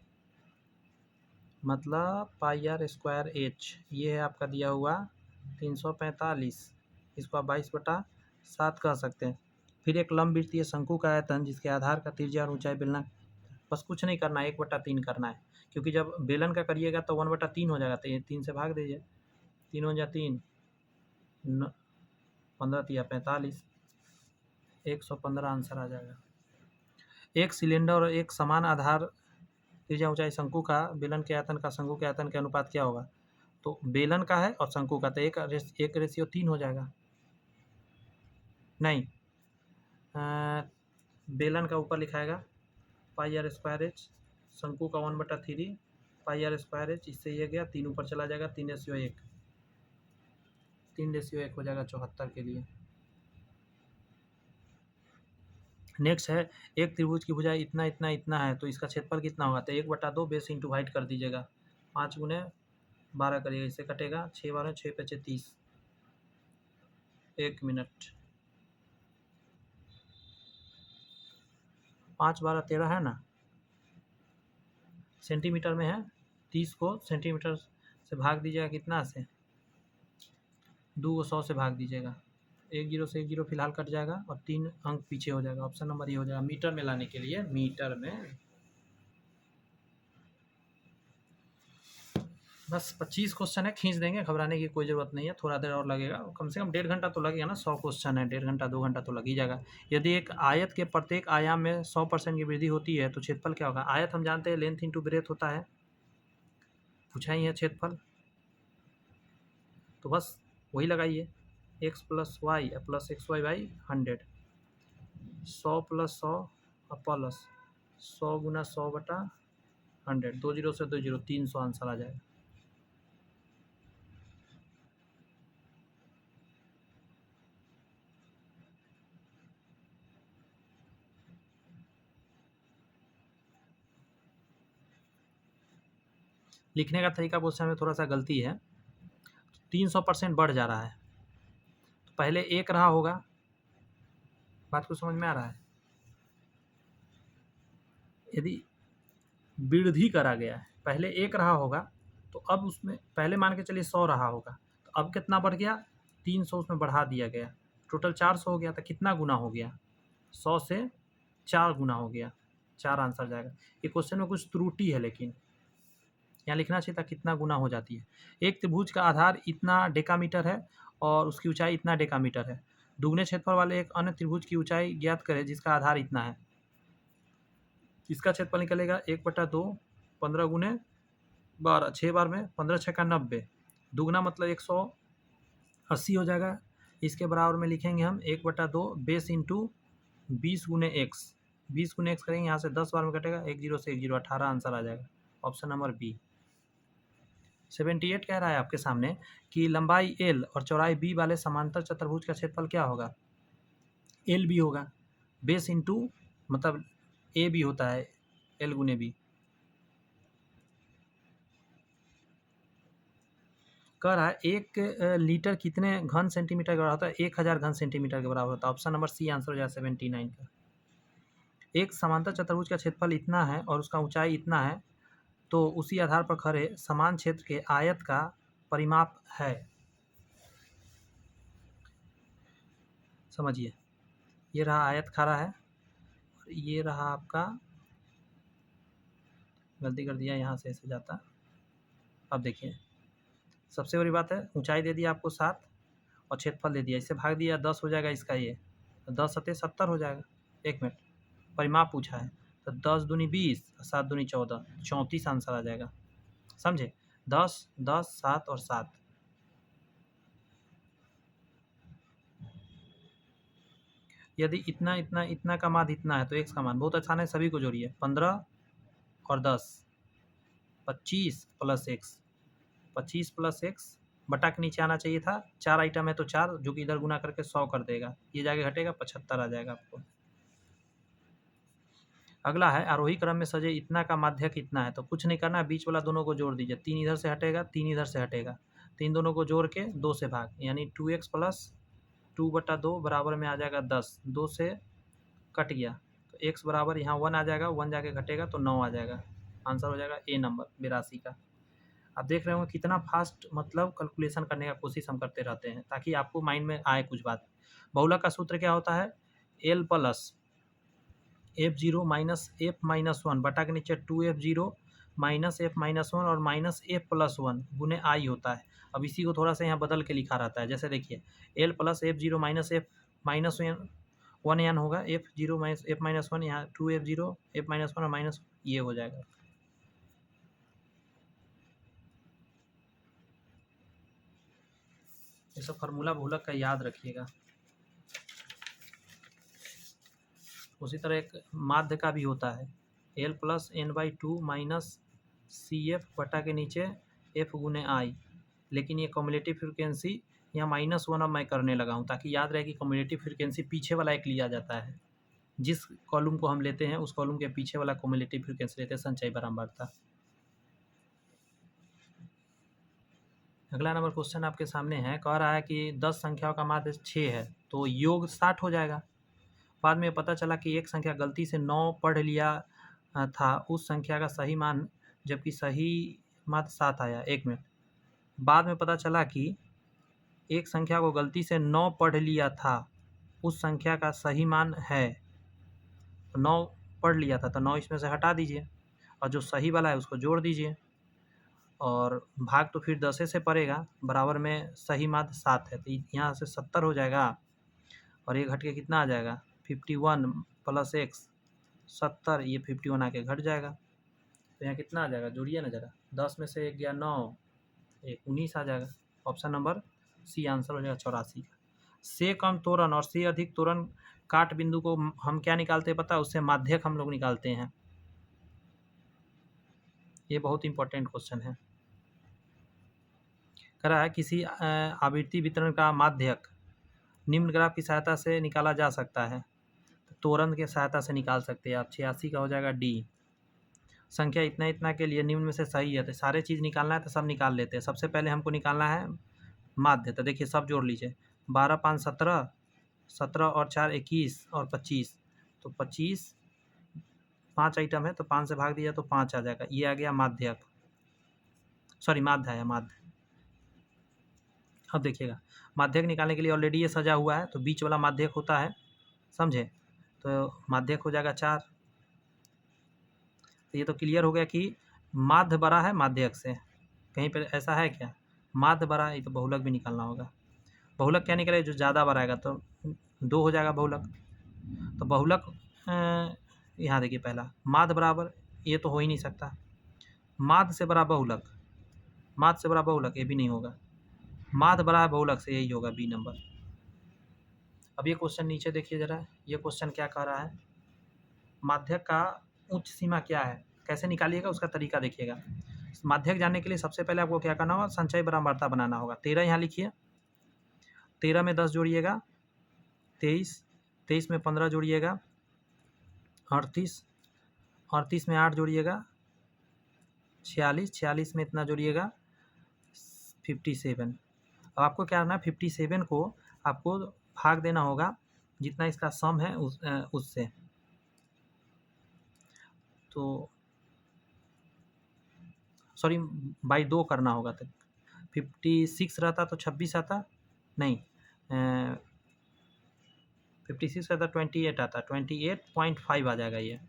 मतलब पाई आर स्क्वायर एच। ये है आपका दिया हुआ 345, इसको आप 22/7 कह सकते हैं। फिर एक लंबवृत्तीय शंकु का आयतन जिसके आधार का त्रिज्या और ऊंचाई बेलना, बस कुछ नहीं करना है 1/3 करना है, क्योंकि जब बेलन का करिएगा तो 1/3 हो जाएगा। तो ये 3 से भाग दीजिए, 3 × 3 15 × 45 115 आंसर आ जाएगा। एक सिलेंडर और एक समान आधार त्रिज्या ऊंचाई शंकु का बेलन के आयतन का शंकु के आयतन के अनुपात क्या होगा? तो बेलन का है और शंकु का तो 1:3 हो जाएगा। नहीं, बेलन का ऊपर लिखाएगा पाई आर स्क्वायर एच, शंकु का 1/3 पाई आर स्क्वायर एच। इससे ये गया 3 ऊपर चला जाएगा 3:1 3:1 हो जाएगा 74 के लिए। नेक्स्ट है एक त्रिभुज की भुजा इतना इतना इतना है तो इसका क्षेत्रफल कितना होगा? तो 1/2 बेस इंटू हाइट कर दीजिएगा, 5 × 12 करिएगा, इससे कटेगा 6 12 6 × 30 1 मिनट 5 12 13 है ना, सेंटीमीटर में है। 30 को सेंटीमीटर से भाग दीजिएगा कितना से? 2 को 100 से भाग दीजिएगा, 1 0 से 1 0 फिलहाल कट जाएगा और 3 अंक पीछे हो जाएगा। ऑप्शन नंबर ये हो जाएगा। मीटर में लाने के लिए, मीटर में बस 25 क्वेश्चन है, खींच देंगे, घबराने की कोई ज़रूरत नहीं है। थोड़ा देर और लगेगा, कम से कम 1.5 घंटा तो लगेगा ना। 100 क्वेश्चन है, 1.5 घंटा 2 घंटा तो लग ही जाएगा। यदि एक आयत के प्रत्येक आयाम में 100% की वृद्धि होती है तो क्षेत्रफल क्या होगा? आयत हम जानते हैं लेंथ इंटू ब्रेथ होता है, पूछा ही है क्षेत्रफल, तो बस वही लगाइए x + y + xy/100 100 + 100 प्लस 100 × 100/100 2 0 से 2 0 300 आंसर आ जाएगा। लिखने का तरीका क्वेश्चन में थोड़ा सा गलती है, 300% बढ़ जा रहा है, तो पहले 1 रहा होगा। बात को समझ में आ रहा है? यदि वृद्धि करा गया है, पहले 1 रहा होगा तो अब उसमें पहले मान के चलिए 100 रहा होगा, तो अब कितना बढ़ गया? 300 उसमें बढ़ा दिया गया, टोटल 400 हो गया। तो कितना गुना हो गया? 100 से 4 गुना हो गया, 4 आंसर जाएगा। ये क्वेश्चन में कुछ त्रुटि है, लेकिन यहाँ लिखना चाहिए था कितना गुना हो जाती है। एक त्रिभुज का आधार इतना डेकामीटर है और उसकी ऊंचाई इतना डेकामीटर है। दुगने क्षेत्रफल वाले एक अन्य त्रिभुज की ऊंचाई ज्ञात करें जिसका आधार इतना है। इसका क्षेत्रफल निकलेगा 1/2 15 × 12 6 बार में 15 6 का 90, दुगना मतलब 180 हो जाएगा। इसके बराबर में लिखेंगे हम 1/2 बेस इंटू 20 × x 20 × x करेंगे, यहाँ से 10 बार में कटेगा, 1 0 से 1 0 18 आंसर आ जाएगा। Option number B. 78 कह रहा है आपके सामने कि लंबाई l और चौड़ाई b वाले समांतर चतुर्भुज का क्षेत्रफल क्या होगा? एल बी होगा, बेस इंटू मतलब ए बी होता है, एल × बी। कह रहा है 1 लीटर कितने घन सेंटीमीटर के बराबर होता है? 1000 घन सेंटीमीटर के बराबर होता है। ऑप्शन नंबर सी आंसर हो जाएगा 79 का। एक समांतर चतुर्भुज का क्षेत्रफल इतना है और उसका ऊंचाई इतना है, तो उसी आधार पर खड़े समान क्षेत्र के आयत का परिमाप है। समझिए, ये रहा आयत खारा है, और ये रहा आपका, गलती कर दिया, यहाँ से ऐसे जाता। अब देखिए, सबसे बड़ी बात है, ऊंचाई दे दिया आपको 7 और क्षेत्रफल दे दिया, इससे भाग दिया 10 हो जाएगा इसका, ये 10 सत्ते 70 हो जाएगा। 1 मिनट, परिमाप पूछा है, तो 10 दूनी 20, 7 दूनी 14, 34 आंसर आ जाएगा। समझे, 10, 10, 7 और 7। यदि इतना इतना इतना का मान इतना है तो x का मान बहुत आसान है, सभी को जोड़िए, 15 और 10, 25 प्लस x, 25 प्लस x बटा के नीचे आना चाहिए था, 4 आइटम है तो 4, जो कि इधर गुना करके 100 कर देगा, ये जाके घटेगा 75 आ जाएगा आपको। अगला है, आरोही क्रम में सजे इतना का माध्यक इतना है, तो कुछ नहीं करना है, बीच वाला दोनों को जोड़ दीजिए, 3 इधर से हटेगा, 3 इधर से हटेगा, तो इन दोनों को जोड़ के 2 से भाग, यानी 2x प्लस 2/2 बराबर में आ जाएगा 10, 2 से कट गया, तो x बराबर यहाँ 1 आ जाएगा, 1 जाके घटेगा तो 9 आ जाएगा, आंसर हो जाएगा ए नंबर 82 का। आप देख रहे हो कितना फास्ट मतलब कैलकुलेशन करने का कोशिश हम करते रहते हैं, ताकि आपको माइंड में आए कुछ बात। बहुलक का सूत्र क्या होता है, L plus F0 minus F minus 1 बटा के नीचे 2F0 माइनस एफ माइनस 1 और माइनस एफ प्लस 1 गुने आई होता है। अब इसी को थोड़ा सा यहाँ बदल के लिखा रहता है, जैसे देखिए L plus F0 minus F minus 1 N होगा, F0 माइनस एफ माइनस 1, यहाँ 2F0 एफ माइनस 1 और माइनस ये हो जाएगा। ये सब फार्मूला बहुलक का याद रखिएगा। उसी तरह एक माध्य का भी होता है, L plus n/2 minus C F बटा के नीचे एफ गुने आई, लेकिन ये कम्युलेटिव फ्रिक्वेंसी यहाँ -1 अब मैं करने लगा हूँ, ताकि याद रहे कि कम्युलेटिव फ्रिक्वेंसी पीछे वाला एक लिया जाता है, जिस कॉलम को हम लेते हैं उस कॉलम के पीछे वाला कम्युलेटिव फ्रिक्वेंसी लेते हैं, संचयी बारंबारता। अगला नंबर क्वेश्चन आपके सामने है, कह रहा है कि 10 संख्याओं का माध्य 6 है, तो योग 60 हो जाएगा। बाद में पता चला कि एक संख्या गलती से 9 पढ़ लिया था, उस संख्या का सही मान, जबकि सही माध्य 7 आया। 1 मिनट, बाद में पता चला कि एक संख्या को गलती से 9 पढ़ लिया था, उस संख्या का सही मान है, 9 पढ़ लिया था तो 9 इसमें से हटा दीजिए, और जो सही वाला है उसको जोड़ दीजिए, और भाग तो फिर 10 से पड़ेगा, बराबर में सही माध्य 7 है, तो यहाँ से 70 हो जाएगा, और ये घट के कितना आ जाएगा, 51 प्लस x 70, ये 51 आके घट जाएगा, तो यहाँ कितना आ जाएगा, जोड़िए ना जरा, 10 में से 1 गया 9, 19 आ जाएगा। ऑप्शन नंबर सी आंसर हो जाएगा 84 का। से कम तोरण और से अधिक तोरण काट बिंदु को हम क्या निकालते हैं पता है, उससे माध्यक हम लोग निकालते हैं। ये बहुत इंपॉर्टेंट क्वेश्चन है। कह रहा है किसी आवृत्ति वितरण का माध्यक निम्न ग्राफ की सहायता से निकाला जा सकता है, तो तोरण की सहायता से निकाल सकते हैं आप। 86 का हो जाएगा डी। संख्या इतना इतना के लिए निम्न में से सही है, तो सारे चीज़ निकालना है तो सब निकाल लेते हैं। सबसे पहले हमको निकालना है माध्य, तो देखिए सब जोड़ लीजिए, 12 5 17, 17 और 4 21 और 25, तो 25, 5 आइटम है तो 5 से भाग दिया तो 5 आ जाएगा, ये आ गया माध्यक, सॉरी माध्य है माध्य। अब देखिएगा माध्यक निकालने के लिए ऑलरेडी ये सजा हुआ है, तो बीच वाला माध्यक होता है, समझे, तो माध्यक हो जाएगा 4। तो ये तो क्लियर हो गया कि माध्य बड़ा है माध्यक से, कहीं पर ऐसा है क्या, माध्य बड़ा है, ये तो बहुलक भी निकालना होगा। बहुलक क्या निकले, जो ज़्यादा बड़ा आएगा तो 2 हो जाएगा बहुलक। तो बहुलक यहाँ देखिए, पहला माध्य बराबर, ये तो हो ही नहीं सकता, माध्य से बड़ा बहुलक, माध्य से बड़ा बहुलक, ये भी नहीं होगा, माध्य बड़ा है बहुलक से, यही होगा बी नंबर। अब ये क्वेश्चन नीचे देखिए जरा, ये क्वेश्चन क्या कह रहा है, माध्यक का उच्च सीमा क्या है, कैसे निकालिएगा उसका तरीका देखिएगा। माध्यक जानने के लिए सबसे पहले आपको क्या करना होगा, संचयी बारंबारता बनाना होगा। 13 यहाँ लिखिए, 13 में 10 जोड़िएगा 23, 23 में 15 जोड़िएगा 38, 38 में 8 जोड़िएगा 46, 46 में इतना जोड़िएगा 57। अब आपको क्या करना है, 57 को आपको भाग देना होगा जितना इसका सम है उससे, तो सॉरी बाई 2 करना होगा, तो 56 रहता तो 26 आता, नहीं 56 रहता 28 आता, 28.5 आ जाएगा ये।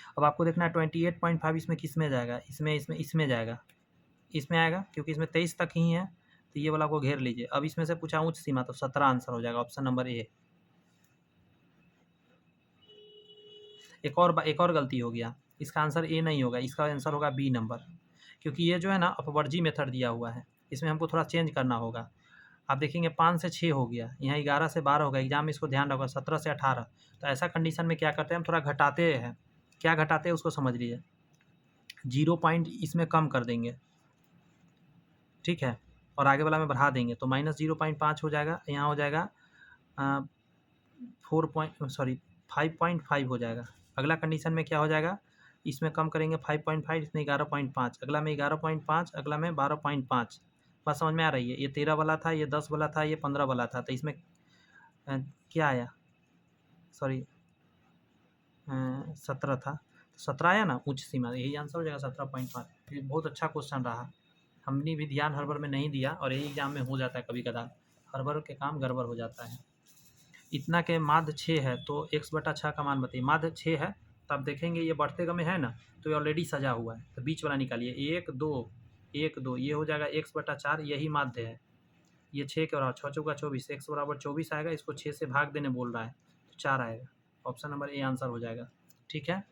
अब आपको देखना है 28.5 इसमें किस में जाएगा, इसमें जाएगा, इसमें आएगा, क्योंकि इसमें 23 तक ही है, तो ये वाला को घेर लीजिए। अब इसमें से पूछा उच्च सीमा, तो 17 आंसर हो जाएगा, ऑप्शन नंबर ए। एक और गलती हो गया, इसका आंसर ए नहीं होगा, इसका आंसर होगा बी नंबर, क्योंकि ये जो है ना अपवर्जी मेथड दिया हुआ है, इसमें हमको थोड़ा चेंज करना होगा। आप देखेंगे 5 से 6 हो गया, यहाँ 11 से 12 होगा, एग्जाम में इसको ध्यान रखोगा, 17 से 18। तो ऐसा कंडीशन में क्या करते हैं हम, थोड़ा घटाते हैं। क्या घटाते हैं उसको समझ लीजिए, 0 पॉइंट इसमें कम कर देंगे, ठीक है, और आगे वाला में बढ़ा देंगे, तो -0.5 हो जाएगा, यहाँ हो जाएगा 5.5 हो जाएगा। अगला कंडीशन में क्या हो जाएगा, इसमें कम करेंगे 5.5, इसमें 11.5, अगला में 11.5, अगला में 12.5। बात समझ में आ रही है? ये 13 वाला था, ये 10 वाला था, ये 15 वाला था, तो इसमें क्या आया, सॉरी 17 था, 17 आया ना उच्च सीमा, यही आंसर हो जाएगा 17.5। ये बहुत अच्छा क्वेश्चन रहा, हमने भी ध्यान हर बार में नहीं दिया, और यही एग्जाम में हो जाता है कभी कदार, हर बार के काम गड़बड़ हो जाता है। इतना के माध्य 6 है, तो x/6 का मान बताइए। माध्य 6 है, तो आप देखेंगे ये बढ़ते क्रम में है ना, तो ये ऑलरेडी सजा हुआ है, तो बीच वाला निकालिए, 1 2 1 2, ये हो जाएगा x/4, यही माध्य है। ये 6 के बराबर, 6 चौका 24, x बराबर 24 आएगा, इसको 6 से भाग देने बोल रहा है, तो 4 आएगा, ऑप्शन नंबर ए आंसर हो जाएगा, ठीक है।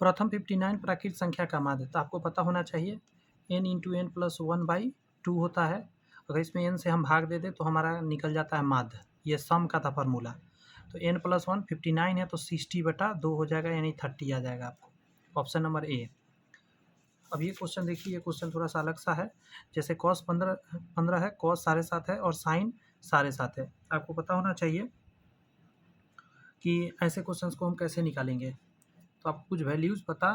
प्रथम 59 प्राकृत संख्या का माध्य, तो आपको पता होना चाहिए n × n+1/2 होता है, अगर इसमें n से हम भाग दे दें तो हमारा निकल जाता है माध्य, ये सम का था फार्मूला। तो n+1 59 है, तो 60/2 हो जाएगा, यानी 30 आ जाएगा आपको, ऑप्शन नंबर ए। अब ये क्वेश्चन देखिए, ये क्वेश्चन थोड़ा सा अलग सा है, जैसे cos 15 है, cos 7.5 है, और sin 7.5 है। आपको पता होना चाहिए कि ऐसे क्वेश्चंस को हम कैसे निकालेंगे, तो आपको कुछ वैल्यूज़ पता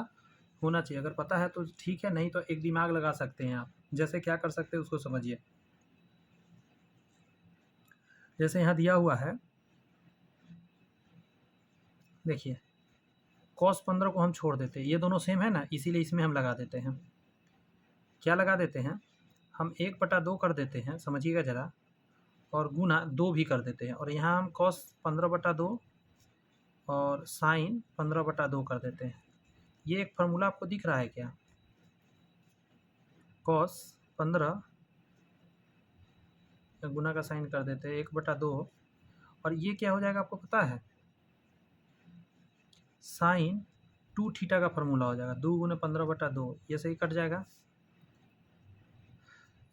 होना चाहिए, अगर पता है तो ठीक है, नहीं तो एक दिमाग लगा सकते हैं आप। जैसे क्या कर सकते हैं उसको समझिए, जैसे यहाँ दिया हुआ है, देखिए cos 15 को हम छोड़ देते हैं, ये दोनों सेम है ना, इसीलिए इसमें हम लगा देते हैं। क्या लगा देते हैं हम, 1/2 कर देते हैं, समझिएगा ज़रा, और गुना 2 भी कर देते हैं, और यहाँ हम cos 15/2 और sin 15/2 कर देते हैं। ये एक फार्मूला आपको दिख रहा है क्या, cos 15 गुना का साइन कर देते हैं 1/2, और ये क्या हो जाएगा आपको पता है, साइन 2θ का फार्मूला हो जाएगा, 2 × 15/2, ये सही कट जाएगा,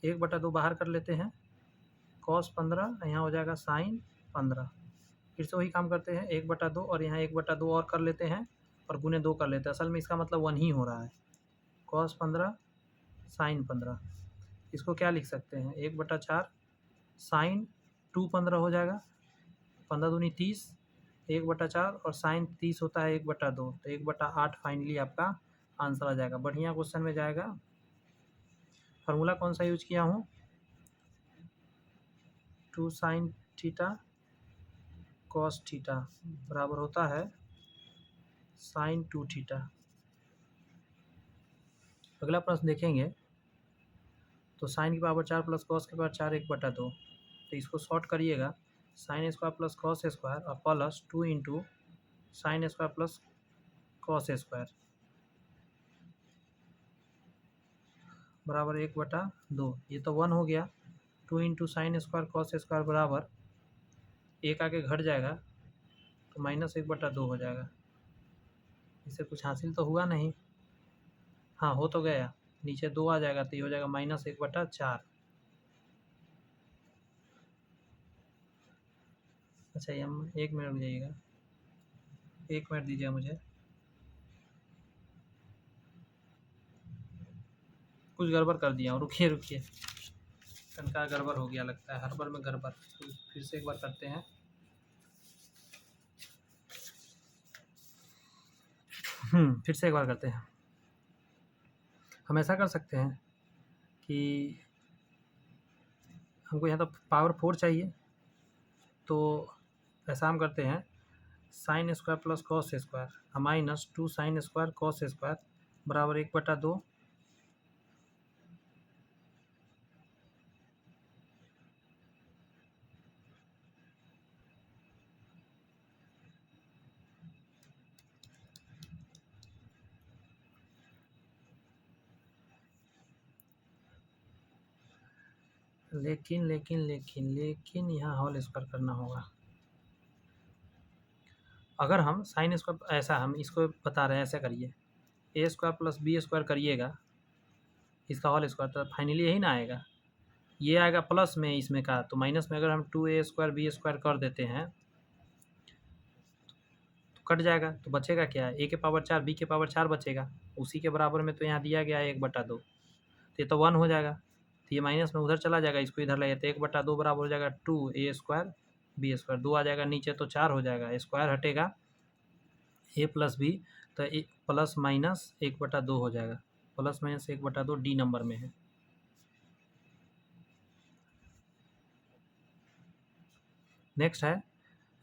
1/2 बाहर कर लेते हैं, cos 15 यहाँ हो जाएगा sin 15, फिर से वही काम करते हैं, 1/2 और यहाँ 1/2 और कर लेते हैं, और गुने 2 कर लेते हैं, असल में इसका मतलब 1 ही हो रहा है, cos 15 sin 15, इसको क्या लिख सकते हैं, 1/4 sin 2 15 हो जाएगा, 15 दूनी 30, 1/4, और sin 30 होता है 1/2, तो 1/8 फाइनली आपका आंसर आ जाएगा। बढ़िया क्वेश्चन में जाएगा। फार्मूला कौन सा यूज किया हूँ, 2 sin थीटा cos थीटा बराबर होता है sin 2θ। अगला प्रश्न देखेंगे, तो साइन की पावर 4 प्लस कॉस की पावर 4 1/2, तो इसको शॉर्ट करिएगा, sine square plus cos square और plus 2 × sine square plus cos square बराबर 1/2, ये तो 1 हो गया, 2 × साइन स्क्वायर कॉस स्क्वायर बराबर 1 आके घट जाएगा, तो -1/2 हो जाएगा। इससे कुछ हासिल तो हुआ नहीं, हाँ हो तो गया, नीचे 2 आ जाएगा, तो ये हो जाएगा -1/4। अच्छा ये हम 1 मिनट रुक जाइएगा, 1 मिनट दीजिए मुझे, कुछ गड़बड़ कर दिया हूँ, रुकिए रुकिए, तनका गड़बड़ हो गया लगता है, हर बार में गड़बड़, तो फिर से एक बार करते हैं। फिर से एक बार करते हैं। हम ऐसा कर सकते हैं कि हमको यहाँ तो पावर 4 चाहिए, तो ऐसा हम करते हैं, sign square plus cos square minus 2 sine square cos square बराबर 1/2, लेकिन यहाँ होल स्क्वायर करना होगा। अगर हम साइन स्क्वायर, ऐसा हम इसको बता रहे हैं, ऐसा करिए, ए स्क्वायर प्लस बी स्क्वायर करिएगा इसका होल स्क्वायर, तो फाइनली यही ना आएगा, ये आएगा प्लस में इसमें का, तो माइनस में अगर हम 2a स्क्वायर बी स्क्वायर कर देते हैं तो कट जाएगा, तो बचेगा क्या, a के पावर 4 b के पावर 4 बचेगा, उसी के बराबर में तो यहाँ दिया गया है 1/2, तो ये तो 1 हो जाएगा, तो ये माइनस में उधर चला जाएगा, इसको इधर ले तो 1/2 बराबर हो जाएगा 2a स्क्वायर बी स्क्वायर, 2 आ जाएगा नीचे तो 4 हो जाएगा, स्क्वायर हटेगा a प्लस बी, तो प्लस माइनस 1/2 हो जाएगा, प्लस माइनस 1/2 डी नंबर में है। नेक्स्ट है,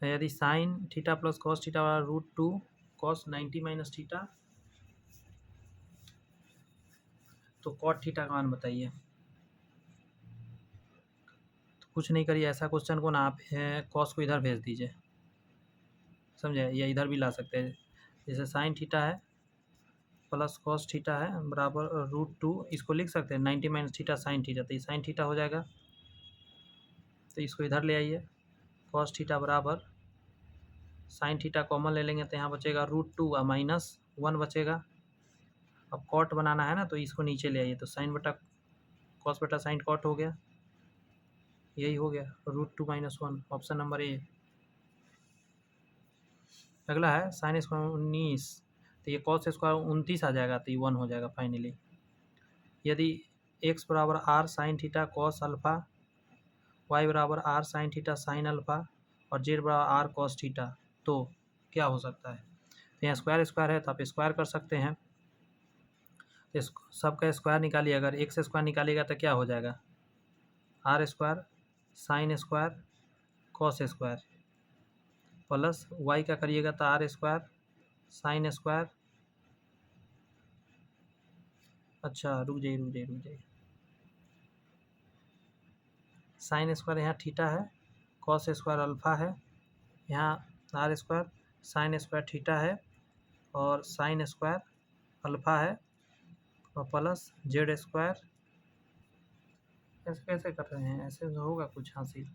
यदि sine theta plus cos theta वाला √2 कॉस 90 माइनस थीटा, तो कॉट थीटा का मान बताइए। तो कुछ नहीं करिए, ऐसा क्वेश्चन को ना आप कॉस को इधर भेज दीजिए, समझे, या इधर भी ला सकते हैं, जैसे साइन थीटा है प्लस कॉस थीटा है बराबर √2, इसको लिख सकते हैं 90 माइनस थीटा साइन थीटा, तो ये साइन थीटा हो जाएगा, तो इसको इधर ले आइए, कॉस थीटा बराबर साइन थीटा कॉमन ले लेंगे तो यहाँ बचेगा √2 और -1 बचेगा। अब कॉट बनाना है ना, तो इसको नीचे ले आइए, तो साइन बटा कॉस बटा साइन कॉट हो गया, यही हो गया √2 - 1, ऑप्शन नंबर ए। अगला है साइन स्क्वायर 19, तो ये कॉस स्क्वायर 29 आ जाएगा, तो ये 1 हो जाएगा फाइनली। यदि x बराबर r sine theta cos alpha, y बराबर r sine theta sine alpha और z बराबर r कॉस थीटा, तो क्या हो सकता है, तो यहाँ स्क्वायर स्क्वायर है तो आप स्क्वायर कर सकते हैं, तो सबका स्क्वायर निकालिए, अगर x स्क्वायर निकालिएगा तो क्या हो जाएगा, r square sine square cos square plus y का करिएगा तो r स्क्वायर साइन स्क्वायर, अच्छा रुक जाइए, साइन स्क्वायर यहाँ थीटा है, कॉस स्क्वायर अल्फ़ा है, यहाँ r square sine square theta है और साइन स्क्वायर अल्फ़ा है और प्लस जेड स्क्वायर, ऐसे कैसे कर रहे हैं, ऐसे होगा कुछ हासिल,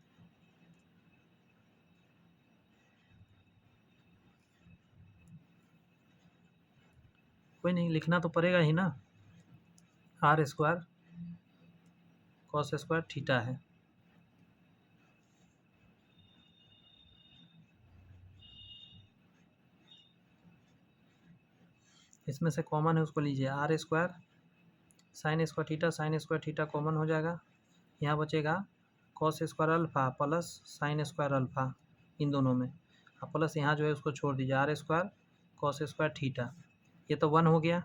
कोई नहीं, लिखना तो पड़ेगा ही ना, r square cos square theta है, इसमें से कॉमन है उसको लीजिए, r square sine square theta common हो जाएगा, यहाँ बचेगा cos square alpha plus sine square alpha इन दोनों में, अब प्लस यहाँ जो है उसको छोड़ दीजिए, r square cos square theta, ये तो 1 हो गया,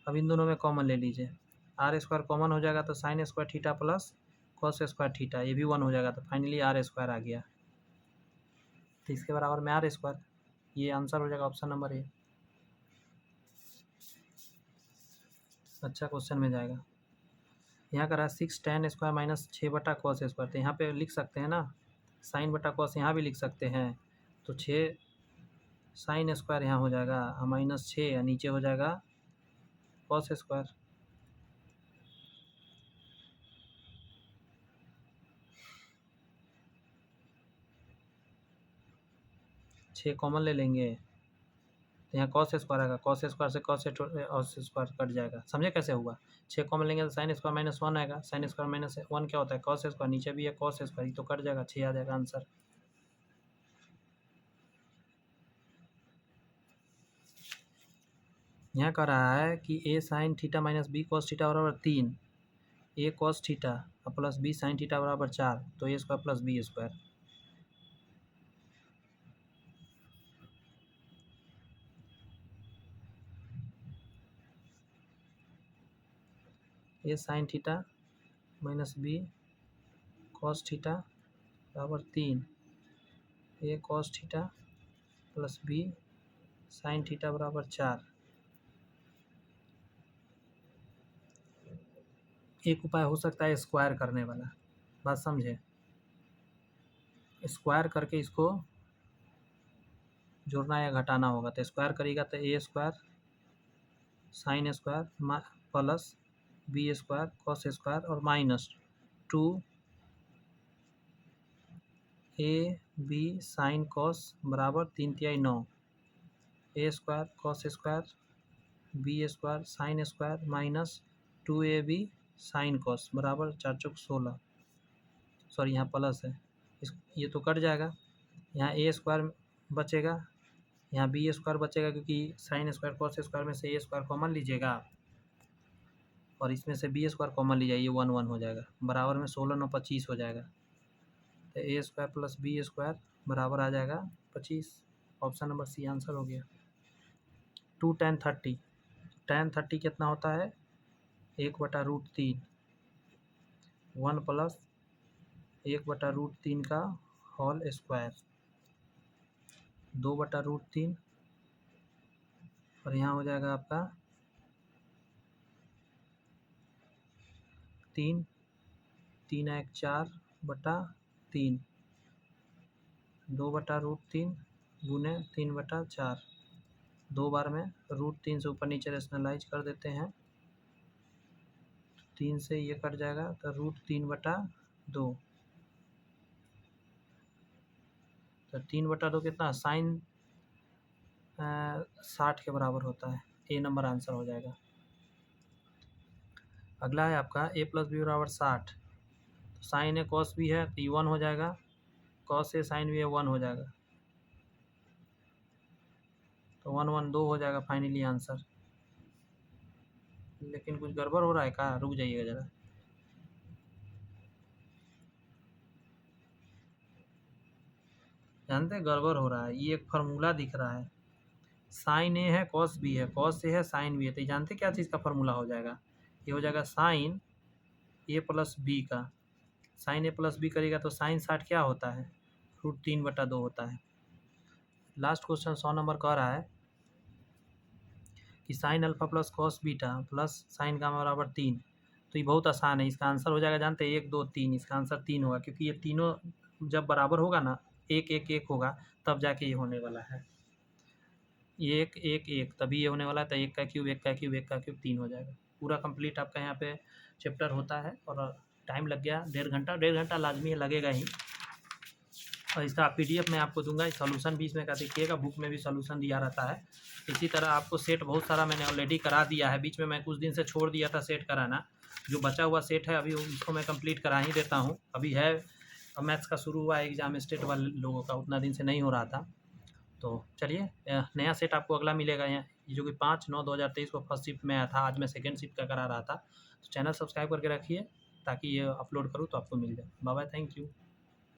अब इन दोनों में कॉमन ले लीजिए, r स्क्वायर कॉमन हो जाएगा तो sign square theta plus cos square theta, ये भी 1 हो जाएगा, तो फाइनली r स्क्वायर आ गया, तो इसके बराबर में r स्क्वायर, ये आंसर हो जाएगा ऑप्शन नंबर ए। अच्छा क्वेश्चन में जाएगा, यहाँ का रहा 6 tan स्क्वायर माइनस 6 बटा कॉस स्क्वायर, तो यहाँ पे लिख सकते हैं ना, साइन बटा कॉस यहाँ भी लिख सकते हैं, तो 6 साइन स्क्वायर यहाँ हो जाएगा -6 या नीचे हो जाएगा कॉस स्क्वायर, छः कॉमन ले लेंगे तो यहाँ कॉस स्क्वायर आएगा, कॉस स्क्वायर से कॉस स्क्वायर कट जाएगा, समझे कैसे हुआ, 6 कॉमन लेंगे तो साइन स्क्वायर -1 आएगा, साइन स्क्वायर -1 क्या होता है कॉस स्क्वायर, नीचे भी है कॉस स्क्वायर, तो कट जाएगा, 6 आ जाएगा आंसर। यहाँ कह रहा है कि a sine theta minus B cos theta बराबर 3, a cos theta plus b sine theta बराबर 4, तो a square plus B square, a sine theta minus B cos theta बराबर 3, a cos theta plus b sine theta बराबर 4। एक उपाय हो सकता है स्क्वायर करने वाला, बात समझे, स्क्वायर करके इसको जोड़ना या घटाना होगा, तो स्क्वायर करेगा तो a square sine square plus B square cos square और two A B sine cos बराबर 3/9 A square cos square B square sine square minus 2ab sine cos बराबर 4×16। सॉरी यहाँ प्लस है, ये तो कट जाएगा, यहाँ ए स्क्वायर बचेगा, यहाँ बी स्क्वायर बचेगा, क्योंकि साइन स्क्वायर कॉस स्क्वायर में से ए स्क्वायर कॉमन लीजिएगा और इसमें से बी स्क्वायर कॉमन लीजिए, ये 1 हो जाएगा, बराबर में 16×9 = 25 हो जाएगा। तो ए स्क्वायर प्लस बी स्क्वायर बराबर आ जाएगा 25। ऑप्शन नंबर सी आंसर हो गया। 2 tan 30, tan 30 कितना होता है 1/√3, 1 प्लस 1/√3 का होल स्क्वायर 2/√3 और यहाँ हो जाएगा आपका 3, 3×1 4/3, 2/√3 गुने 3/4, 2 बार में √3 से ऊपर नीचे रेशनलाइज कर देते हैं, 3 से ये कट जाएगा तो √3/2, तो 3/2 कितना साइन 60 के बराबर होता है। ए नंबर आंसर हो जाएगा। अगला है आपका a + b = 60, तो साइन ए कॉस बी है तो ये 1 हो जाएगा, कॉस ए साइन बी है 1 हो जाएगा, तो 1 1 2 हो जाएगा फाइनली आंसर। लेकिन कुछ गड़बड़ हो रहा है क्या, रुक जाइएगा ज़रा। जानते हैं गड़बड़ हो रहा है, ये एक फार्मूला दिख रहा है, साइन ए है कॉस बी है, कॉस ए है साइन बी है, तो ये जानते क्या चीज़ का फार्मूला हो जाएगा, ये हो जाएगा साइन ए प्लस बी का, साइन ए प्लस बी करेगा तो साइन 60 क्या होता है √3/2 होता है। लास्ट क्वेश्चन 100 नंबर कह रहा है कि sine alpha plus cos beta plus sign gamma बराबर 3, तो ये बहुत आसान है, इसका आंसर हो जाएगा जानते हैं 1 2 3, इसका आंसर 3 होगा, क्योंकि ये तीनों जब बराबर होगा ना 1 1 1 होगा तब जाके ये होने वाला है, 1 1 1 तभी ये होने वाला है, तो 1 का क्यूब 1 का क्यूब 1 का क्यूब 3 हो जाएगा। पूरा कंप्लीट आपका यहाँ पे चैप्टर होता है और टाइम लग गया 1.5 घंटा लाजमी लगेगा ही, और इसका PDF मैं आपको दूंगा, सॉल्यूशन भी इसमें का देखिएगा, बुक में भी सॉल्यूशन दिया रहता है। इसी तरह आपको सेट बहुत सारा मैंने ऑलरेडी करा दिया है, बीच में मैं कुछ दिन से छोड़ दिया था सेट कराना, जो बचा हुआ सेट है अभी उसको मैं कंप्लीट करा ही देता हूँ। अभी है मैथ्स का शुरू हुआ एग्ज़ाम स्टेट वाले लोगों का, उतना दिन से नहीं हो रहा था, तो चलिए नया सेट आपको अगला मिलेगा, यहाँ जो कि 5/9/2023 को फर्स्ट शिफ्ट में आया था, आज मैं सेकेंड शिफ्ट का करा रहा था। तो चैनल सब्सक्राइब करके रखिए ताकि ये अपलोड करूँ तो आपको मिल जाए। Bye bye, thank you.